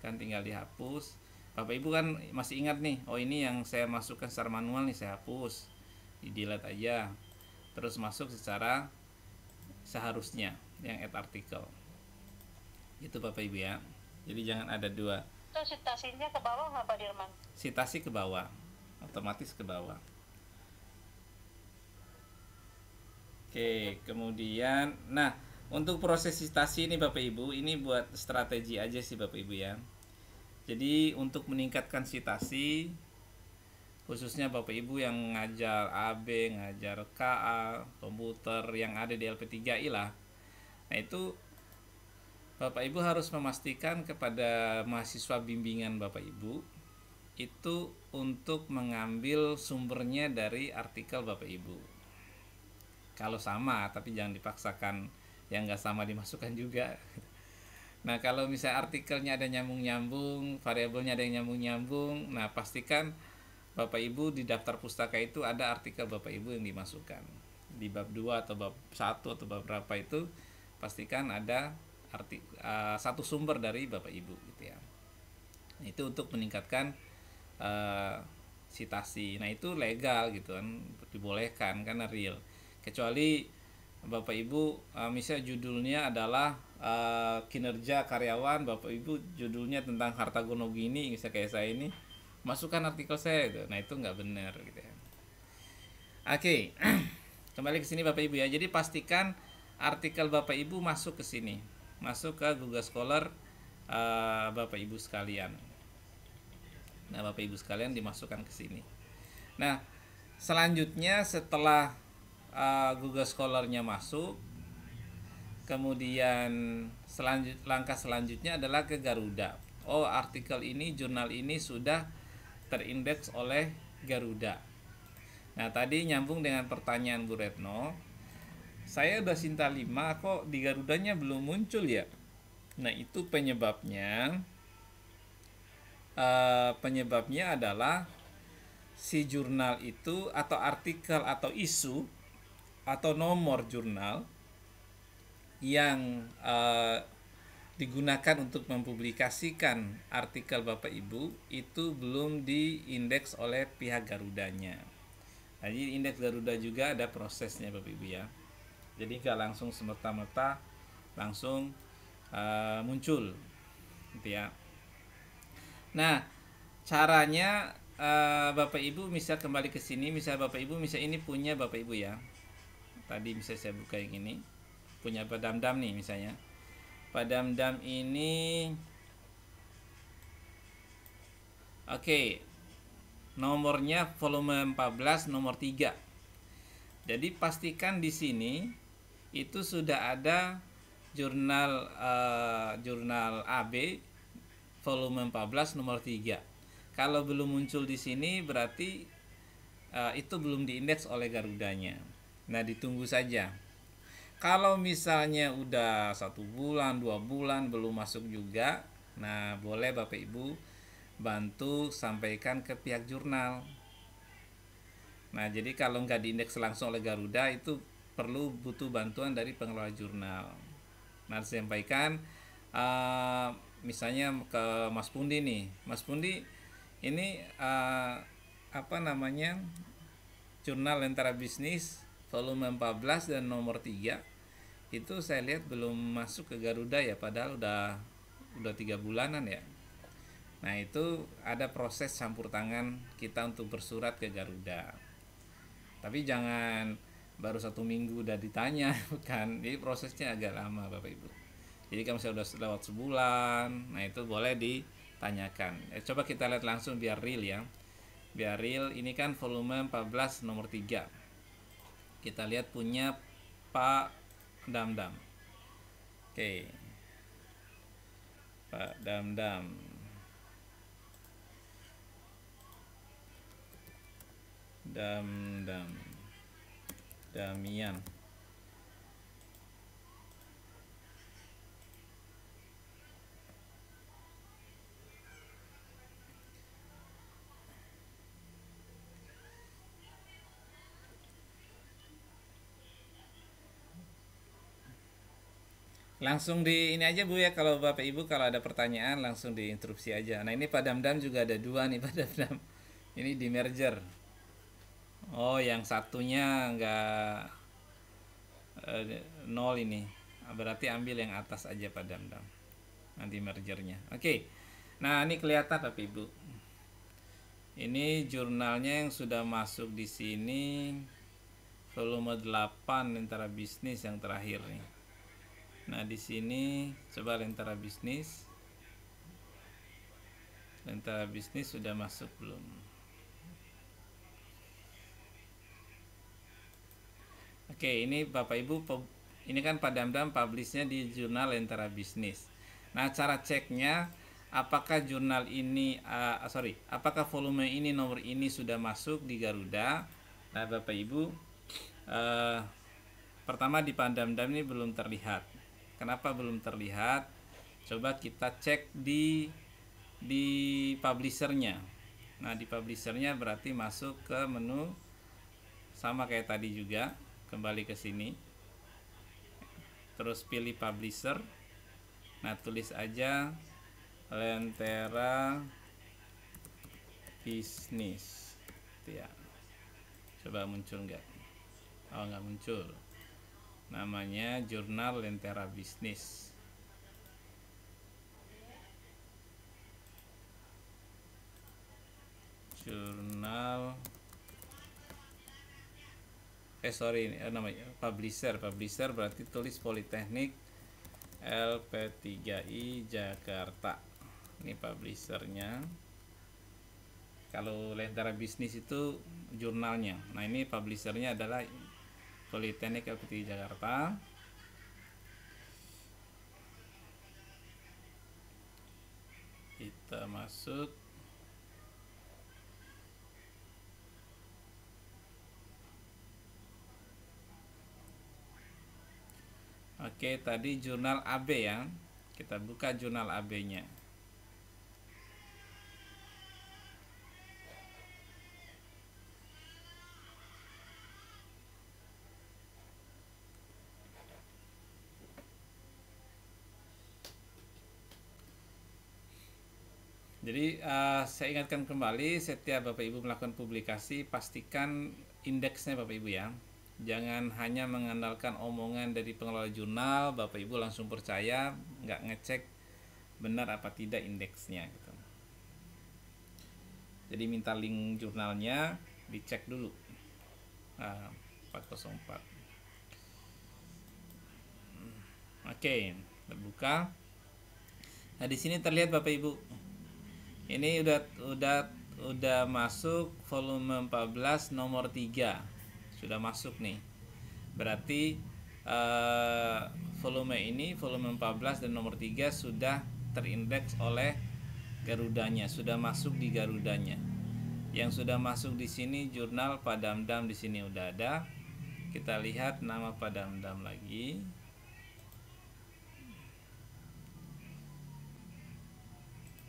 kan, tinggal dihapus. Bapak Ibu kan masih ingat nih, oh ini yang saya masukkan secara manual nih, saya hapus, di delete aja, terus masuk secara seharusnya yang add article itu Bapak Ibu ya. Jadi jangan ada dua. Itu citasinya ke bawah nggak Pak Dirman? Citasi ke bawah, otomatis ke bawah. Oke, kemudian nah untuk proses citasi ini Bapak Ibu, ini buat strategi aja sih Bapak Ibu ya. Jadi untuk meningkatkan citasi, khususnya Bapak Ibu yang ngajar AB, ngajar KA, komputer yang ada di LP3I lah. Nah itu Bapak Ibu harus memastikan kepada mahasiswa bimbingan Bapak Ibu itu untuk mengambil sumbernya dari artikel Bapak Ibu. Kalau sama, tapi jangan dipaksakan yang nggak sama dimasukkan juga. Nah kalau misalnya artikelnya ada nyambung-nyambung, variabelnya ada yang nyambung-nyambung, nah pastikan Bapak Ibu di daftar pustaka itu ada artikel Bapak Ibu yang dimasukkan. Di bab 2 atau bab 1 atau bab berapa itu pastikan ada satu sumber dari Bapak Ibu gitu ya. Itu untuk meningkatkan citasi. Nah itu legal gitu kan, dibolehkan karena real. Kecuali Bapak Ibu, misalnya judulnya adalah kinerja karyawan, Bapak Ibu judulnya tentang harta gono gini, misalnya kayak saya ini, masukkan artikel saya itu. Nah, itu nggak benar gitu ya. Oke. Kembali ke sini Bapak Ibu ya. Jadi pastikan artikel Bapak Ibu masuk ke sini. Masuk ke Google Scholar Bapak Ibu sekalian. Nah, Bapak Ibu sekalian dimasukkan ke sini. Nah, selanjutnya setelah Google Scholar-nya masuk, kemudian langkah selanjutnya adalah ke Garuda. Oh, artikel ini, jurnal ini sudah terindeks oleh Garuda. Nah, tadi nyambung dengan pertanyaan Bu Retno, saya udah Sinta 5 kok di Garudanya belum muncul ya. Nah, itu penyebabnya adalah si jurnal itu atau artikel atau isu atau nomor jurnal yang digunakan untuk mempublikasikan artikel Bapak Ibu itu belum diindeks oleh pihak Garudanya. Jadi indeks Garuda juga ada prosesnya Bapak Ibu ya. Jadi nggak langsung semerta-merta langsung muncul gitu ya. Nah, caranya Bapak Ibu misal kembali ke sini, misal Bapak Ibu misal ini punya Bapak Ibu ya. Tadi bisa saya buka yang ini, punya Pak Damdam nih misalnya. Pak Damdam ini oke, nomornya volume 14 nomor 3. Jadi pastikan di sini itu sudah ada jurnal jurnal AB volume 14 nomor 3. Kalau belum muncul di sini berarti itu belum diindeks oleh Garudanya. Nah, ditunggu saja. Kalau misalnya udah 1 bulan, 2 bulan belum masuk juga, nah boleh Bapak Ibu bantu sampaikan ke pihak jurnal. Nah, jadi kalau nggak diindeks langsung oleh Garuda itu butuh bantuan dari pengelola jurnal. Nah, sampaikan misalnya ke Mas Pundi nih, Mas Pundi ini jurnal Lentera Bisnis volume 14 dan nomor 3 itu saya lihat belum masuk ke Garuda ya, padahal udah 3 bulanan ya. Nah, itu ada proses campur tangan kita untuk bersurat ke Garuda. Tapi jangan baru 1 minggu udah ditanya, bukan. Jadi prosesnya agak lama Bapak Ibu. Jadi kalau saya udah lewat sebulan, nah itu boleh ditanyakan. Coba kita lihat langsung biar real ya. Biar real, ini kan volume 14 nomor 3. Kita lihat punya Pak Damdam. Oke. Pak Damdam. Damian. Langsung di ini aja Bu ya, kalau Bapak Ibu kalau ada pertanyaan langsung diinstruksi aja. Nah, ini Pak Damdam juga ada 2 nih Pak Damdam. Ini di merger. Oh, yang satunya enggak 0 ini. Berarti ambil yang atas aja Pak Damdam. Nanti mergernya. Oke. Nah, ini kelihatan Bapak Ibu. Ini jurnalnya yang sudah masuk di sini volume 8 Lentera Bisnis yang terakhir nih. Nah, di sini coba Lentera Bisnis. Lentera Bisnis sudah masuk belum? Oke, ini Bapak Ibu, ini kan Pak Damdam publishnya di jurnal Lentera Bisnis. Nah, cara ceknya apakah jurnal ini apakah volume ini nomor ini sudah masuk di Garuda? Nah, Bapak Ibu, pertama di Pak Damdam ini belum terlihat. Kenapa belum terlihat? Coba kita cek di publishernya. Nah, di publishernya berarti masuk ke menu sama kayak tadi juga. Kembali ke sini. Terus pilih publisher. Nah, tulis aja Lentera Bisnis. Ya. Coba muncul nggak? Oh, nggak muncul. namanya Jurnal Lentera Bisnis. Jurnal namanya publisher berarti tulis Politeknik LP3I Jakarta. Ini publishernya. Kalau Lentera Bisnis itu jurnalnya. Nah, ini publishernya adalah Politeknik LP3I Jakarta. Kita masuk. Oke, tadi jurnal AB ya. Kita buka jurnal AB-nya. Jadi saya ingatkan kembali, setiap Bapak Ibu melakukan publikasi, pastikan indeksnya Bapak Ibu ya. Jangan hanya mengandalkan omongan dari pengelola jurnal, Bapak Ibu langsung percaya, nggak ngecek benar apa tidak indeksnya gitu. Jadi minta link jurnalnya, dicek dulu. 404. Oke, terbuka. Nah, di sini terlihat Bapak Ibu. Ini udah masuk volume 14 nomor 3. Sudah masuk nih. Berarti volume 14 dan nomor 3 sudah terindeks oleh Garudanya, sudah masuk di Garudanya. Yang sudah masuk di sini jurnal Padamdam, di sini udah ada. Kita lihat nama Padamdam lagi.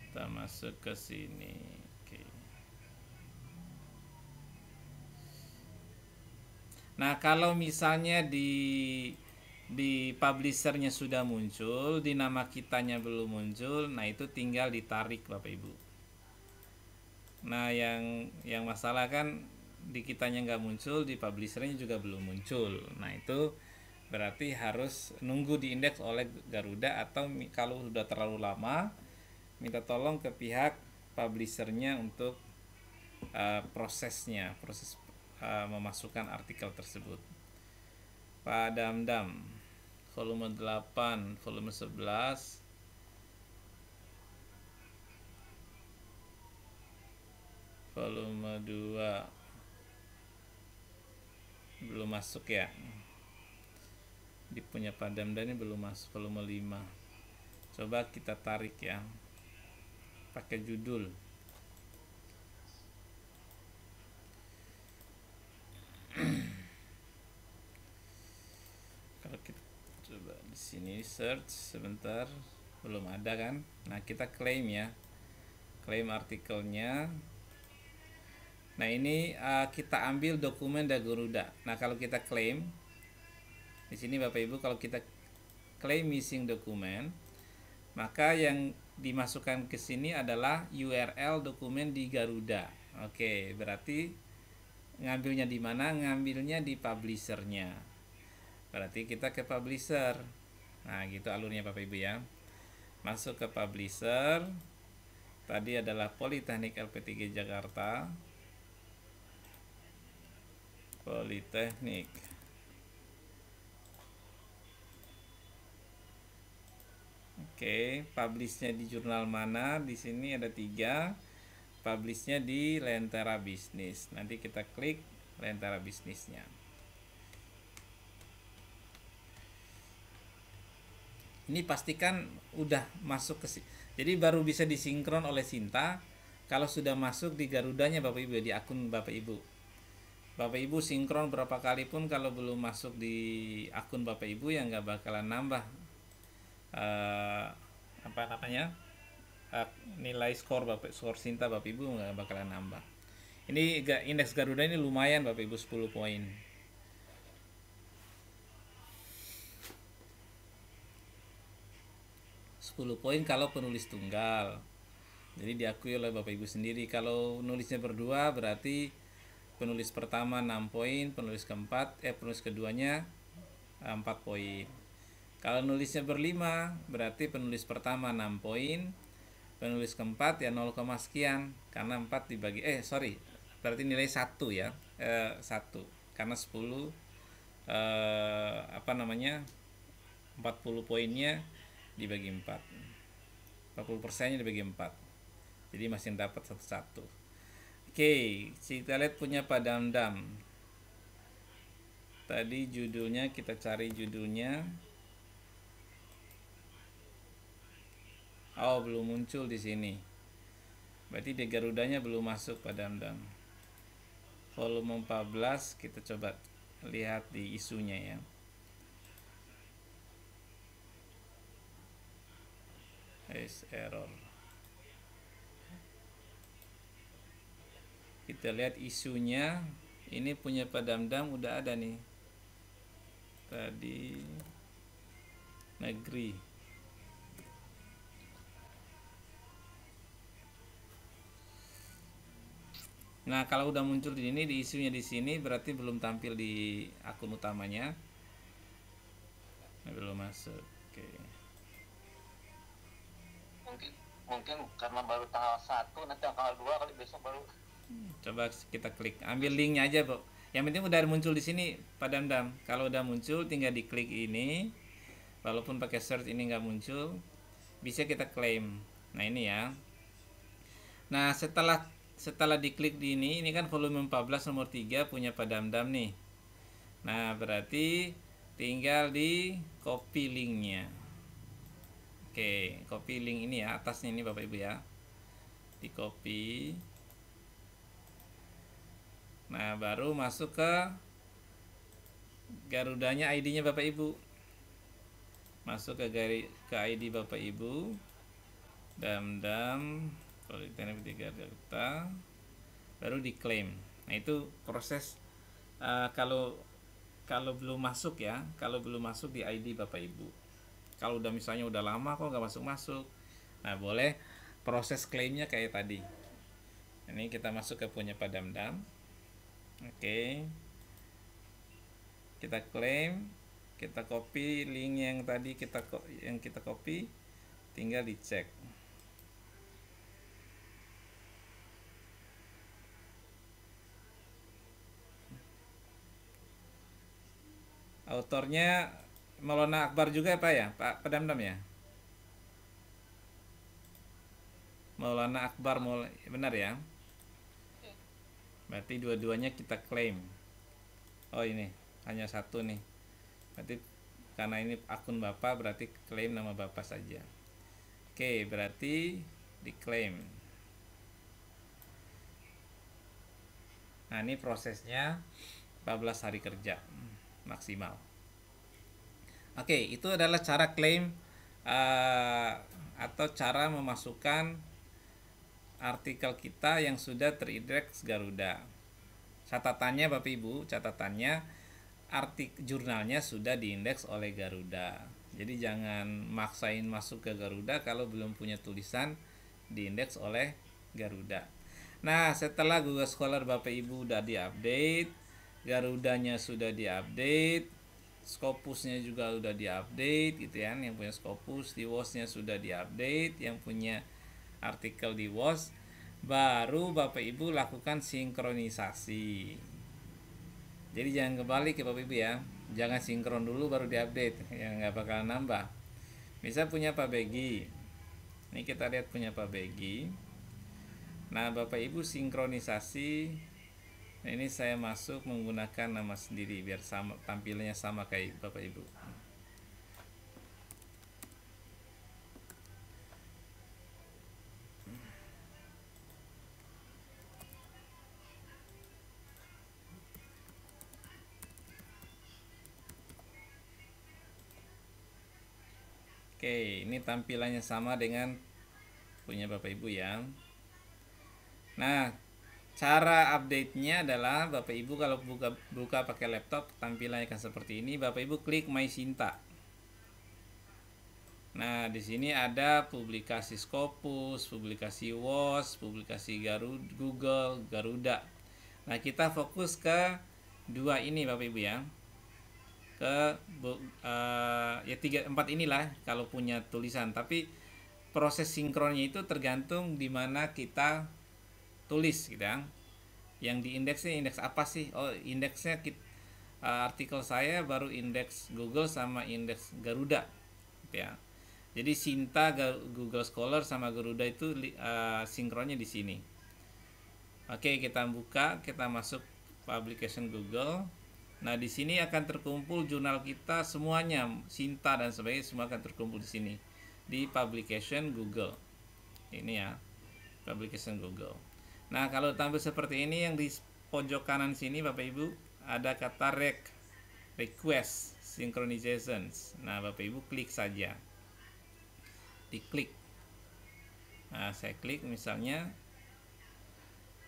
Kita masuk ke sini. Nah, kalau misalnya di publishernya sudah muncul, di nama kitanya belum muncul, nah itu tinggal ditarik Bapak Ibu. Nah, yang masalah kan di kitanya nggak muncul, di publishernya juga belum muncul. Nah, itu berarti harus nunggu diindeks oleh Garuda, atau kalau sudah terlalu lama, minta tolong ke pihak publishernya untuk proses memasukkan artikel tersebut. Padamdam volume 8, volume 11, volume 2 belum masuk ya. Di punya Padamdam ini belum masuk, volume 5. Coba kita tarik ya, pakai judul. Kalau kita coba di sini search sebentar, belum ada kan? Nah, kita klaim ya, klaim artikelnya. Nah, ini kita ambil dokumen dari Garuda. Nah, kalau kita klaim di sini Bapak Ibu, kalau kita klaim missing dokumen, maka yang dimasukkan ke sini adalah URL dokumen di Garuda. Oke, berarti ngambilnya di mana? Ngambilnya di publishernya. Berarti kita ke publisher. Nah, gitu alurnya Bapak Ibu ya. Masuk ke publisher. Tadi adalah Politeknik LP3 Jakarta. Politeknik. Oke, publishnya di jurnal mana? Di sini ada 3. Publishnya di Lentera Bisnis. Nanti kita klik Lentera Bisnisnya. Ini pastikan udah masuk ke sini. Jadi baru bisa disinkron oleh Sinta kalau sudah masuk di Garudanya Bapak Ibu, di akun Bapak Ibu. Bapak Ibu sinkron berapa kali pun kalau belum masuk di akun Bapak Ibu ya nggak bakalan nambah nilai skor Sinta Bapak Ibu nggak bakalan nambah. Ini indeks Garuda ini lumayan Bapak Ibu, 10 poin. Kalau penulis tunggal, jadi diakui oleh Bapak Ibu sendiri. Kalau nulisnya berdua berarti penulis pertama 6 poin, penulis keduanya 4 poin. Kalau nulisnya berlima, berarti penulis pertama 6 poin, penulis keempat ya 0, sekian, karena 4 dibagi berarti nilai 1 ya. 1 karena 10 40 poinnya dibagi 4. 40%-nya dibagi 4. Jadi masih dapat 1. Oke, kita lihat punya Pak Damdam. Tadi judulnya, kita cari judulnya. Oh, belum muncul di sini. Berarti di Garudanya belum masuk Pak Damdam. Volume 14 kita coba lihat di isunya ya. Error. Kita lihat isunya. Ini punya Pak Damdam udah ada nih. Tadi negeri. Nah, kalau udah muncul di sini, di isunya di sini, berarti belum tampil di akun utamanya. Belum masuk. Oke. Mungkin karena baru tanggal 1, nanti tanggal 2 kali besok baru. Coba kita klik, ambil linknya aja, Bu. Yang penting udah muncul di sini, Pak Damdam. Kalau udah muncul, tinggal diklik ini. Walaupun pakai search ini nggak muncul, bisa kita klaim. Nah, ini ya. Nah, setelah diklik di ini kan volume 14 nomor 3 punya Pak Damdam nih. Nah, berarti tinggal di copy linknya. Oke, copy link ini ya, atasnya ini Bapak Ibu ya. Di copy. Nah, baru masuk ke Garudanya, ID-nya Bapak Ibu. Masuk ke ID Bapak Ibu. Damdam Politeknik 3 Jakarta, baru diklaim. Nah, itu proses kalau belum masuk ya, kalau belum masuk di ID Bapak Ibu. Kalau udah misalnya udah lama kok nggak masuk. Nah, boleh proses klaimnya kayak tadi. Ini kita masuk ke punya Pak Damdam. Oke. Kita klaim, kita copy link yang tadi kita copy, tinggal dicek. Autornya Maulana Akbar juga Pak ya, Pak Damdam ya? Maulana Akbar, benar ya? Berarti dua-duanya kita klaim. Oh, ini hanya satu nih. Berarti karena ini akun Bapak, berarti klaim nama Bapak saja. Oke, berarti diklaim. Nah, ini prosesnya 14 hari kerja maksimal. Oke, itu adalah cara klaim atau cara memasukkan artikel kita yang sudah terindeks Garuda. Catatannya Bapak Ibu, jurnalnya sudah diindeks oleh Garuda. Jadi jangan maksain masuk ke Garuda kalau belum punya tulisan diindeks oleh Garuda. Nah, setelah Google Scholar Bapak Ibu udah diupdate, Garudanya sudah diupdate, Scopusnya juga sudah diupdate gitu ya. Yang punya Scopus, di WOS-nya sudah diupdate, yang punya artikel di WOS, baru Bapak Ibu lakukan sinkronisasi. Jadi jangan kebalik ya Bapak Ibu ya, jangan sinkron dulu baru diupdate, ya nggak bakal nambah. Bisa punya Pak Begi, ini kita lihat punya Pak Begi. Nah, Bapak Ibu sinkronisasi. Nah, ini saya masuk menggunakan nama sendiri biar sama, tampilnya sama kayak Bapak Ibu. Oke, ini tampilannya sama dengan punya Bapak Ibu ya. Nah, cara update-nya adalah Bapak Ibu kalau buka pakai laptop, tampilannya akan seperti ini. Bapak Ibu klik My Sinta. Nah, di sini ada publikasi Scopus, publikasi WOS, publikasi Google, Garuda. Nah, kita fokus ke dua ini Bapak Ibu ya. ke ya 3 4 inilah kalau punya tulisan. Tapi proses sinkronnya itu tergantung di mana kita tulis gitu ya. Yang di indeksnya indeks apa sih? Oh, indeksnya artikel saya baru indeks Google sama indeks Garuda gitu ya. Jadi Sinta, Google Scholar sama Garuda itu sinkronnya di sini. Oke, kita buka, kita masuk publication Google. Nah, di sini akan terkumpul jurnal kita semuanya, Sinta dan sebagainya semua akan terkumpul di sini di publication Google. Ini ya, publication Google. Nah, kalau tampil seperti ini yang di pojok kanan sini Bapak Ibu ada kata request synchronizations. Nah, Bapak Ibu klik saja. Diklik. Nah, saya klik misalnya.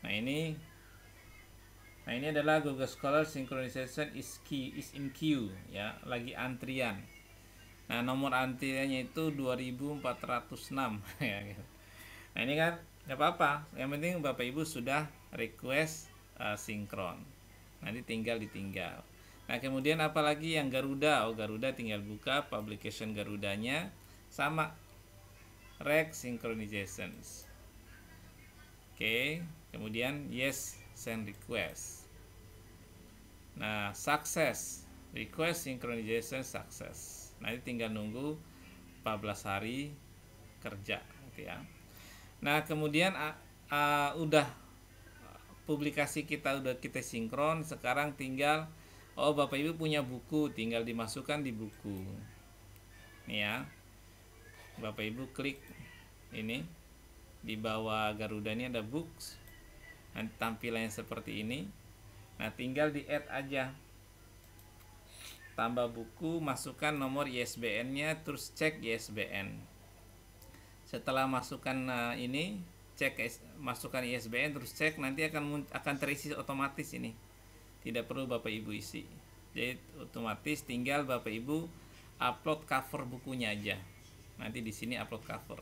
Nah, ini adalah Google Scholar synchronization is in queue ya, lagi antrian. Nah, nomor antriannya itu 2406 ya gitu. Nah, ini kan enggak apa-apa. Yang penting Bapak Ibu sudah request sinkron. Nanti tinggal ditinggal. Nah, kemudian apalagi yang Garuda? Oh, Garuda tinggal buka publication Garudanya sama rec synchronizations. Oke, kemudian yes send request. Nah, success request synchronization success. Nanti tinggal nunggu 14 hari kerja gitu ya. Nah, kemudian udah publikasi kita udah kita sinkron, sekarang tinggal Bapak Ibu punya buku, tinggal dimasukkan di buku. Nih ya. Bapak Ibu klik ini di bawah Garuda ini ada books. Nanti tampilannya seperti ini. Nah, tinggal di add aja. Tambah buku, masukkan nomor ISBN-nya, terus cek ISBN. Setelah masukkan ini, masukkan ISBN, terus cek, nanti akan terisi otomatis ini. Tidak perlu Bapak Ibu isi. Jadi otomatis tinggal Bapak Ibu upload cover bukunya aja. Nanti di sini upload cover.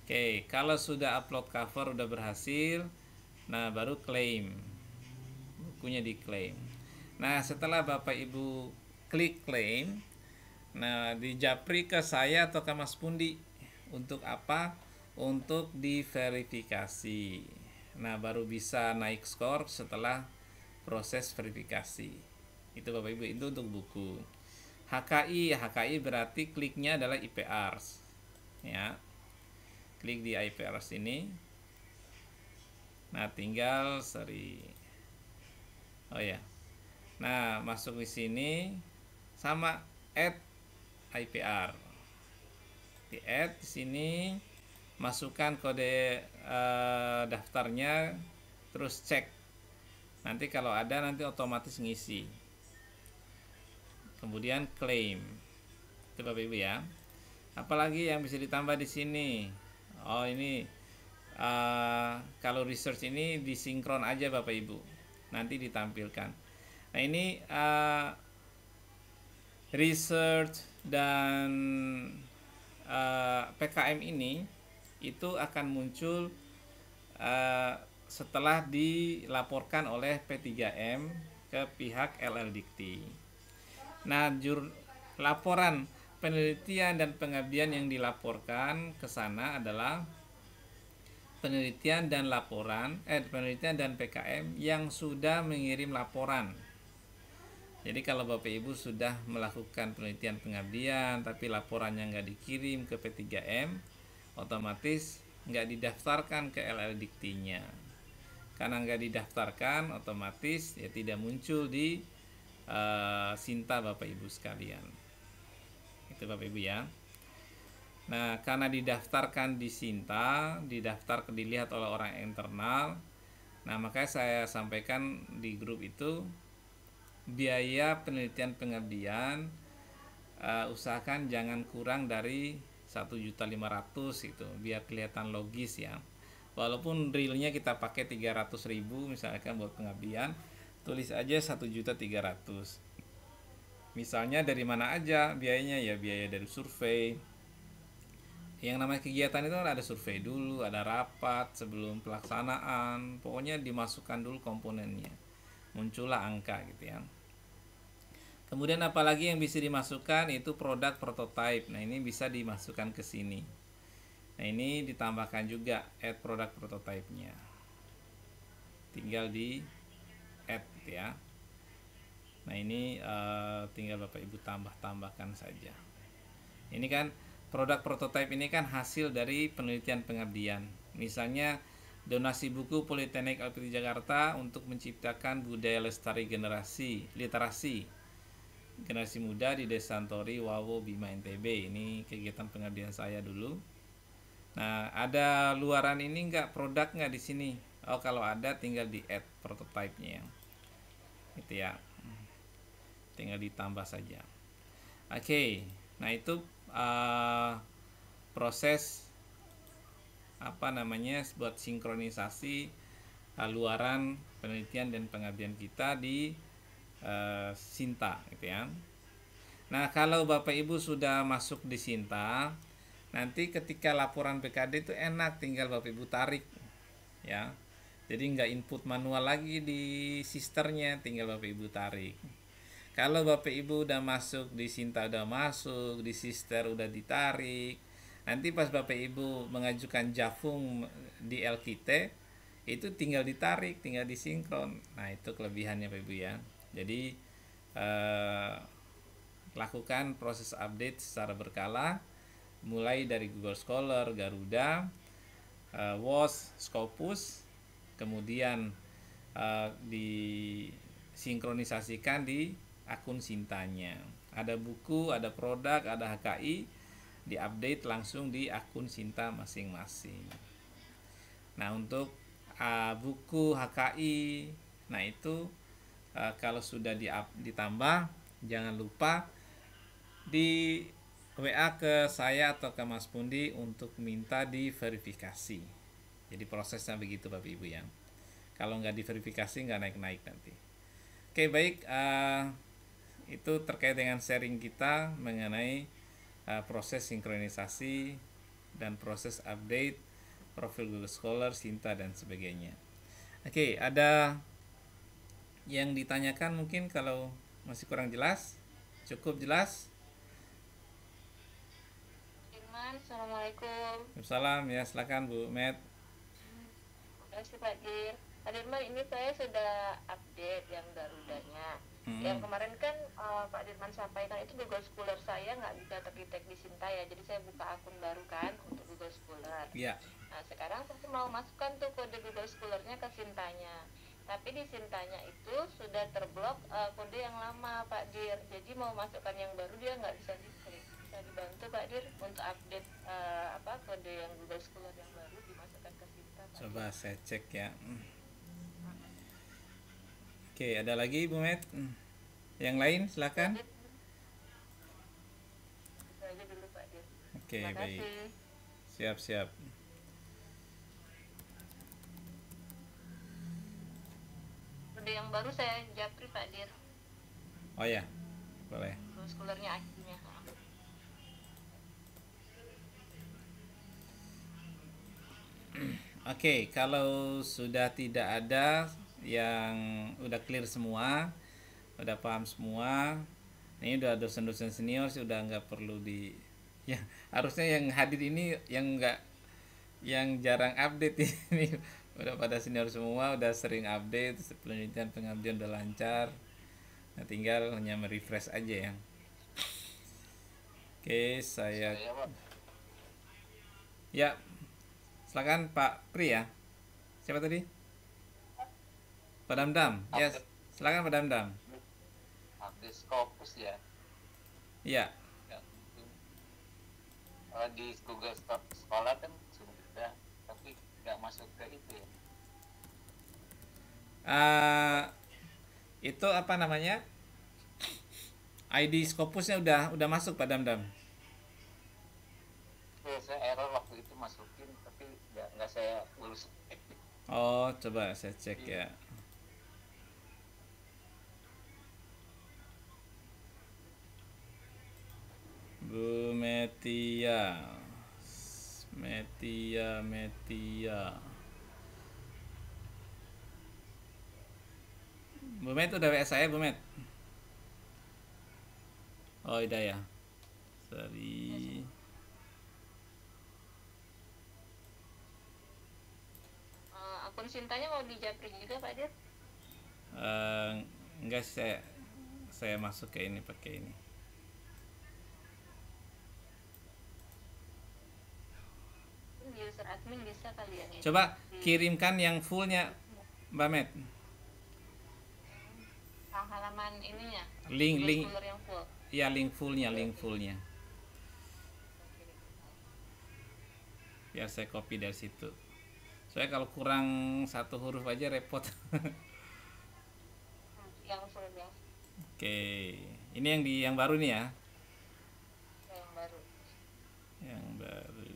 Oke, kalau sudah upload cover udah berhasil, nah baru claim. Bukunya diklaim. Nah, setelah Bapak Ibu klik claim, nah dijapri ke saya atau ke Mas Pundi. Untuk apa? Untuk diverifikasi. Nah, baru bisa naik skor setelah proses verifikasi. Itu Bapak Ibu, itu untuk buku. HKI berarti kliknya adalah IPRs. Ya. Klik di IPRs ini. Nah, tinggal seri. Oh ya. Nah, masuk di sini sama add IPR. Di add di sini masukkan kode daftarnya, terus cek. Nanti kalau ada nanti otomatis ngisi. Kemudian claim. Itu Bapak Ibu ya. Apalagi yang bisa ditambah di sini? Oh, ini kalau research ini disinkron aja Bapak Ibu. Nanti ditampilkan. Nah, ini research dan PKM ini itu akan muncul setelah dilaporkan oleh P3M ke pihak LLDikti. Nah, laporan penelitian dan pengabdian yang dilaporkan ke sana adalah penelitian dan penelitian dan PKM yang sudah mengirim laporan. Jadi kalau Bapak Ibu sudah melakukan penelitian pengabdian tapi laporannya nggak dikirim ke P3M, otomatis nggak didaftarkan ke LLDiktinya. Karena nggak didaftarkan, otomatis ya tidak muncul di Sinta Bapak Ibu sekalian. Itu Bapak Ibu ya. Nah, karena didaftarkan di Sinta, dilihat oleh orang internal. Nah, makanya saya sampaikan di grup itu biaya penelitian pengabdian usahakan jangan kurang dari 1.500.000 gitu, biar kelihatan logis ya. Walaupun realnya kita pakai 300.000 misalkan buat pengabdian, tulis aja 1.300.000. Misalnya dari mana aja biayanya, ya biaya dari survei. Yang namanya kegiatan itu kan ada survei dulu, ada rapat sebelum pelaksanaan, pokoknya dimasukkan dulu komponennya, muncullah angka gitu ya. Kemudian apalagi yang bisa dimasukkan itu produk prototype. Nah, ini bisa dimasukkan ke sini. Nah, ini ditambahkan juga add produk prototype-nya. Tinggal di add ya. Nah, ini tinggal Bapak Ibu tambahkan saja. Ini kan produk prototype ini kan hasil dari penelitian pengabdian. Misalnya donasi buku Politeknik LPT Jakarta untuk menciptakan budaya lestari literasi generasi muda di Desa Santori, Wawo, Bima, NTB. Ini kegiatan pengabdian saya dulu. Nah, ada luaran ini enggak, produk enggak di sini? Oh, kalau ada tinggal di add prototype-nya. Gitu ya. Tinggal ditambah saja. Oke. Nah, itu proses buat sinkronisasi luaran penelitian dan pengabdian kita di Sinta gitu ya. Nah, kalau Bapak Ibu sudah masuk di Sinta, nanti ketika laporan BKD itu enak, tinggal Bapak Ibu tarik ya. Jadi nggak input manual lagi di sisternya, tinggal Bapak Ibu tarik. Kalau Bapak Ibu udah masuk di Sinta, udah masuk di sister, udah ditarik, nanti pas Bapak Ibu mengajukan Jafung di LKT itu tinggal ditarik, tinggal disinkron. Nah, itu kelebihannya Bapak Ibu ya. Jadi lakukan proses update secara berkala, mulai dari Google Scholar, Garuda, WOS, Scopus, kemudian disinkronisasikan di akun Sintanya. Ada buku, ada produk, ada HKI, diupdate langsung di akun Sinta masing-masing. Nah, untuk buku HKI, nah itu kalau sudah ditambah, jangan lupa di WA ke saya atau ke Mas Pundi untuk minta diverifikasi. Jadi prosesnya begitu Bapak Ibu ya. Kalau nggak diverifikasi nggak naik-naik nanti. Oke, baik, itu terkait dengan sharing kita mengenai proses sinkronisasi dan proses update profil Google Scholar, Sinta dan sebagainya. Oke, ada yang ditanyakan mungkin kalau masih kurang jelas? Cukup jelas? Assalamualaikum. Waalaikumsalam, ya silakan Bu Met. Terima kasih Pak Dir. Pak Dirman, ini saya sudah update yang Garudanya. Yang kemarin kan Pak Dirman sampaikan itu Google Scholar saya nggak bisa terdetek di Sinta ya, jadi saya buka akun baru kan untuk Google Scholar. Iya. Nah, sekarang saya mau masukkan tuh kode Google Scholar-nya ke Sintanya. Tapi di Sintanya itu sudah terblok kode yang lama Pak Dir. Jadi mau masukkan yang baru dia nggak bisa diklik. Bisa dibantu Pak Dir untuk update kode yang Google Scholar yang baru dimasukkan ke Sinta Pak Coba Dir. saya cek ya. Oke, ada lagi Bu Met? Yang lain silakan. Itu aja dulu Pak Dir. Oke, Terima baik. kasih. Siap-siap. Kode yang baru saya japri Pak Dir. Oh ya, boleh. Google Scholar-nya akhirnya. Oke, kalau sudah tidak ada yang udah clear semua, udah paham semua, ini udah dosen-dosen senior sih udah nggak perlu ya harusnya yang hadir ini yang jarang update ini udah pada senior semua, udah sering update, penelitian pengabdian udah lancar. Nah, tinggal hanya merefresh aja ya. Oke, ya, silakan Pak Pri ya. Siapa tadi? Pak Damdam. Ya, silakan Pak Damdam. Update Scopus ya. Iya. Di Google Scholar kan sudah, tapi nggak masuk ke itu ya. Itu apa namanya? ID Scopusnya udah masuk Pak Damdam. Saya error waktu itu masukin, tapi nggak saya urus. Oh, coba saya cek ya. Bu Metia. Bu Met udah WA saya Bu Met. Oh, Hidayah. Sorry. Akun Sintanya mau dijapri juga Pak Dir? Enggak, saya masuk ke ini pakai ini. User admin bisa kali ya nih. Coba kirimkan yang fullnya, Mbak Met. Halaman ininya. Link Scholar yang full. ya, link fullnya. Ya, saya copy dari situ. Soalnya kalau kurang satu huruf aja repot. Yang full ya. Oke, ini yang baru nih ya. Yang baru. Yang baru.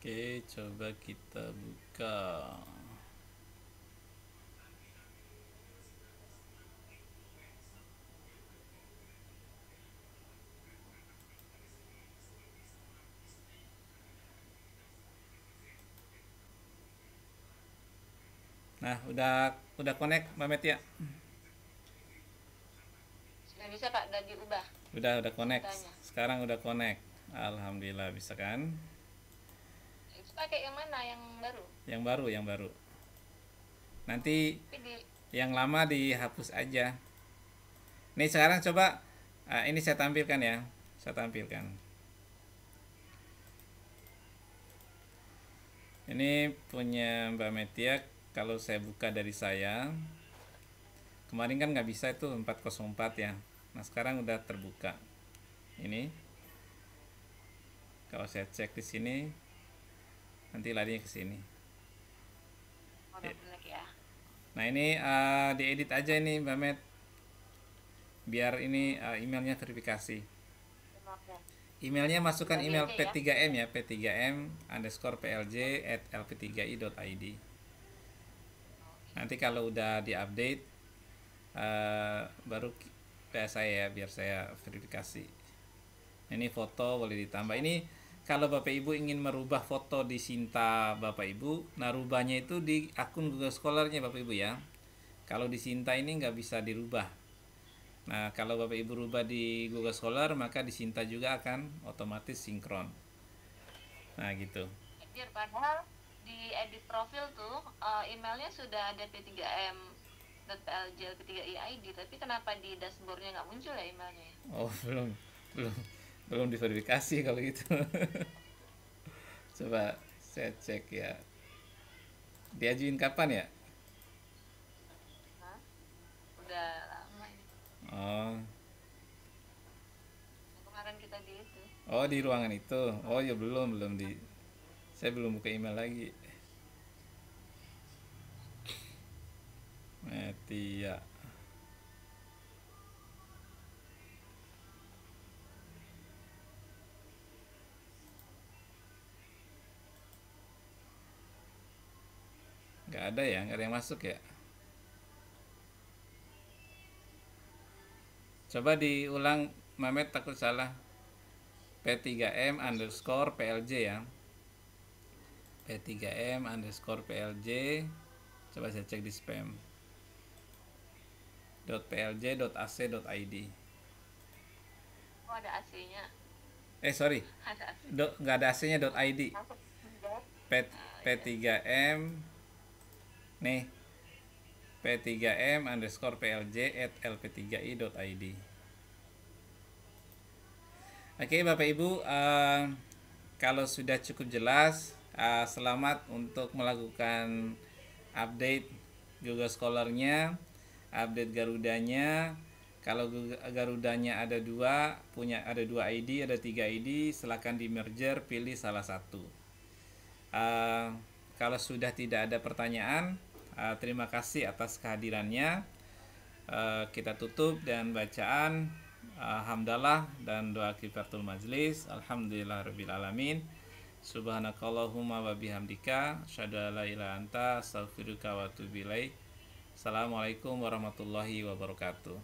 Oke, coba kita buka. Nah, udah connect Mbak Met ya? Sudah bisa Pak, udah diubah. Udah connect. Tanya. Sekarang udah connect. Alhamdulillah bisa kan? Itu pakai yang mana? Yang baru? Yang baru. Nanti Tapi di yang lama dihapus aja. Nih sekarang coba ini saya tampilkan ya. Saya tampilkan. Ini punya Mbak Metia. Kalau saya buka dari saya, kemarin kan nggak bisa itu 404 ya. Nah sekarang udah terbuka. Ini kalau saya cek di sini, nanti larinya ke sini. ya. Nah ini diedit aja ini Mbak Met, biar ini emailnya verifikasi. Emailnya masukkan email P3M ya, P3M_PLJ@lp3i.id. Nanti kalau udah diupdate baru saya ya, biar saya verifikasi. Ini foto boleh ditambah. Ini kalau Bapak Ibu ingin merubah foto di Sinta Bapak Ibu, nah rubahnya itu di akun Google Scholar-nya Bapak Ibu ya. Kalau di Sinta ini nggak bisa dirubah. Nah kalau Bapak Ibu rubah di Google Scholar, maka di Sinta juga akan otomatis sinkron. Nah gitu. Biar padahal di edit profil tuh emailnya sudah ada p3m.plj_p3i.id, tapi kenapa di dashboardnya nggak muncul ya emailnya? Oh belum diverifikasi kalau gitu. Coba saya cek ya. Diajuin kapan ya? Hah? Udah lama ini. Oh. Kemarin kita di itu. Oh di ruangan itu. Oh ya belum di. Saya belum buka email lagi. Metia. Nggak ada ya, nggak ada yang masuk ya. Coba diulang, Mamet, takut salah. P3M_PLJ ya. P3M_PLJ. Coba saya cek di spam. .plj.ac.id. Oh ada AC-nya. Sorry. Ada AC. Nggak ada AC-nya .id. P3M nih P3M_PLJ@lp3i.id. Oke Bapak Ibu, kalau sudah cukup jelas, selamat untuk melakukan update Google Scholar-nya, update Garudanya. Kalau Garudanya ada dua ID, ada 3 ID, silakan di merger, pilih salah satu. Kalau sudah tidak ada pertanyaan, terima kasih atas kehadirannya. Kita tutup dan bacaan hamdalah dan doa kifaratul majlis. Alhamdulillahirabbil alamin. Subhanakallahumma wa bihamdika asyhadu an la ilaha illa anta astaghfiruka wa atubu ilaik. Assalamualaikum warahmatullahi wabarakatuh.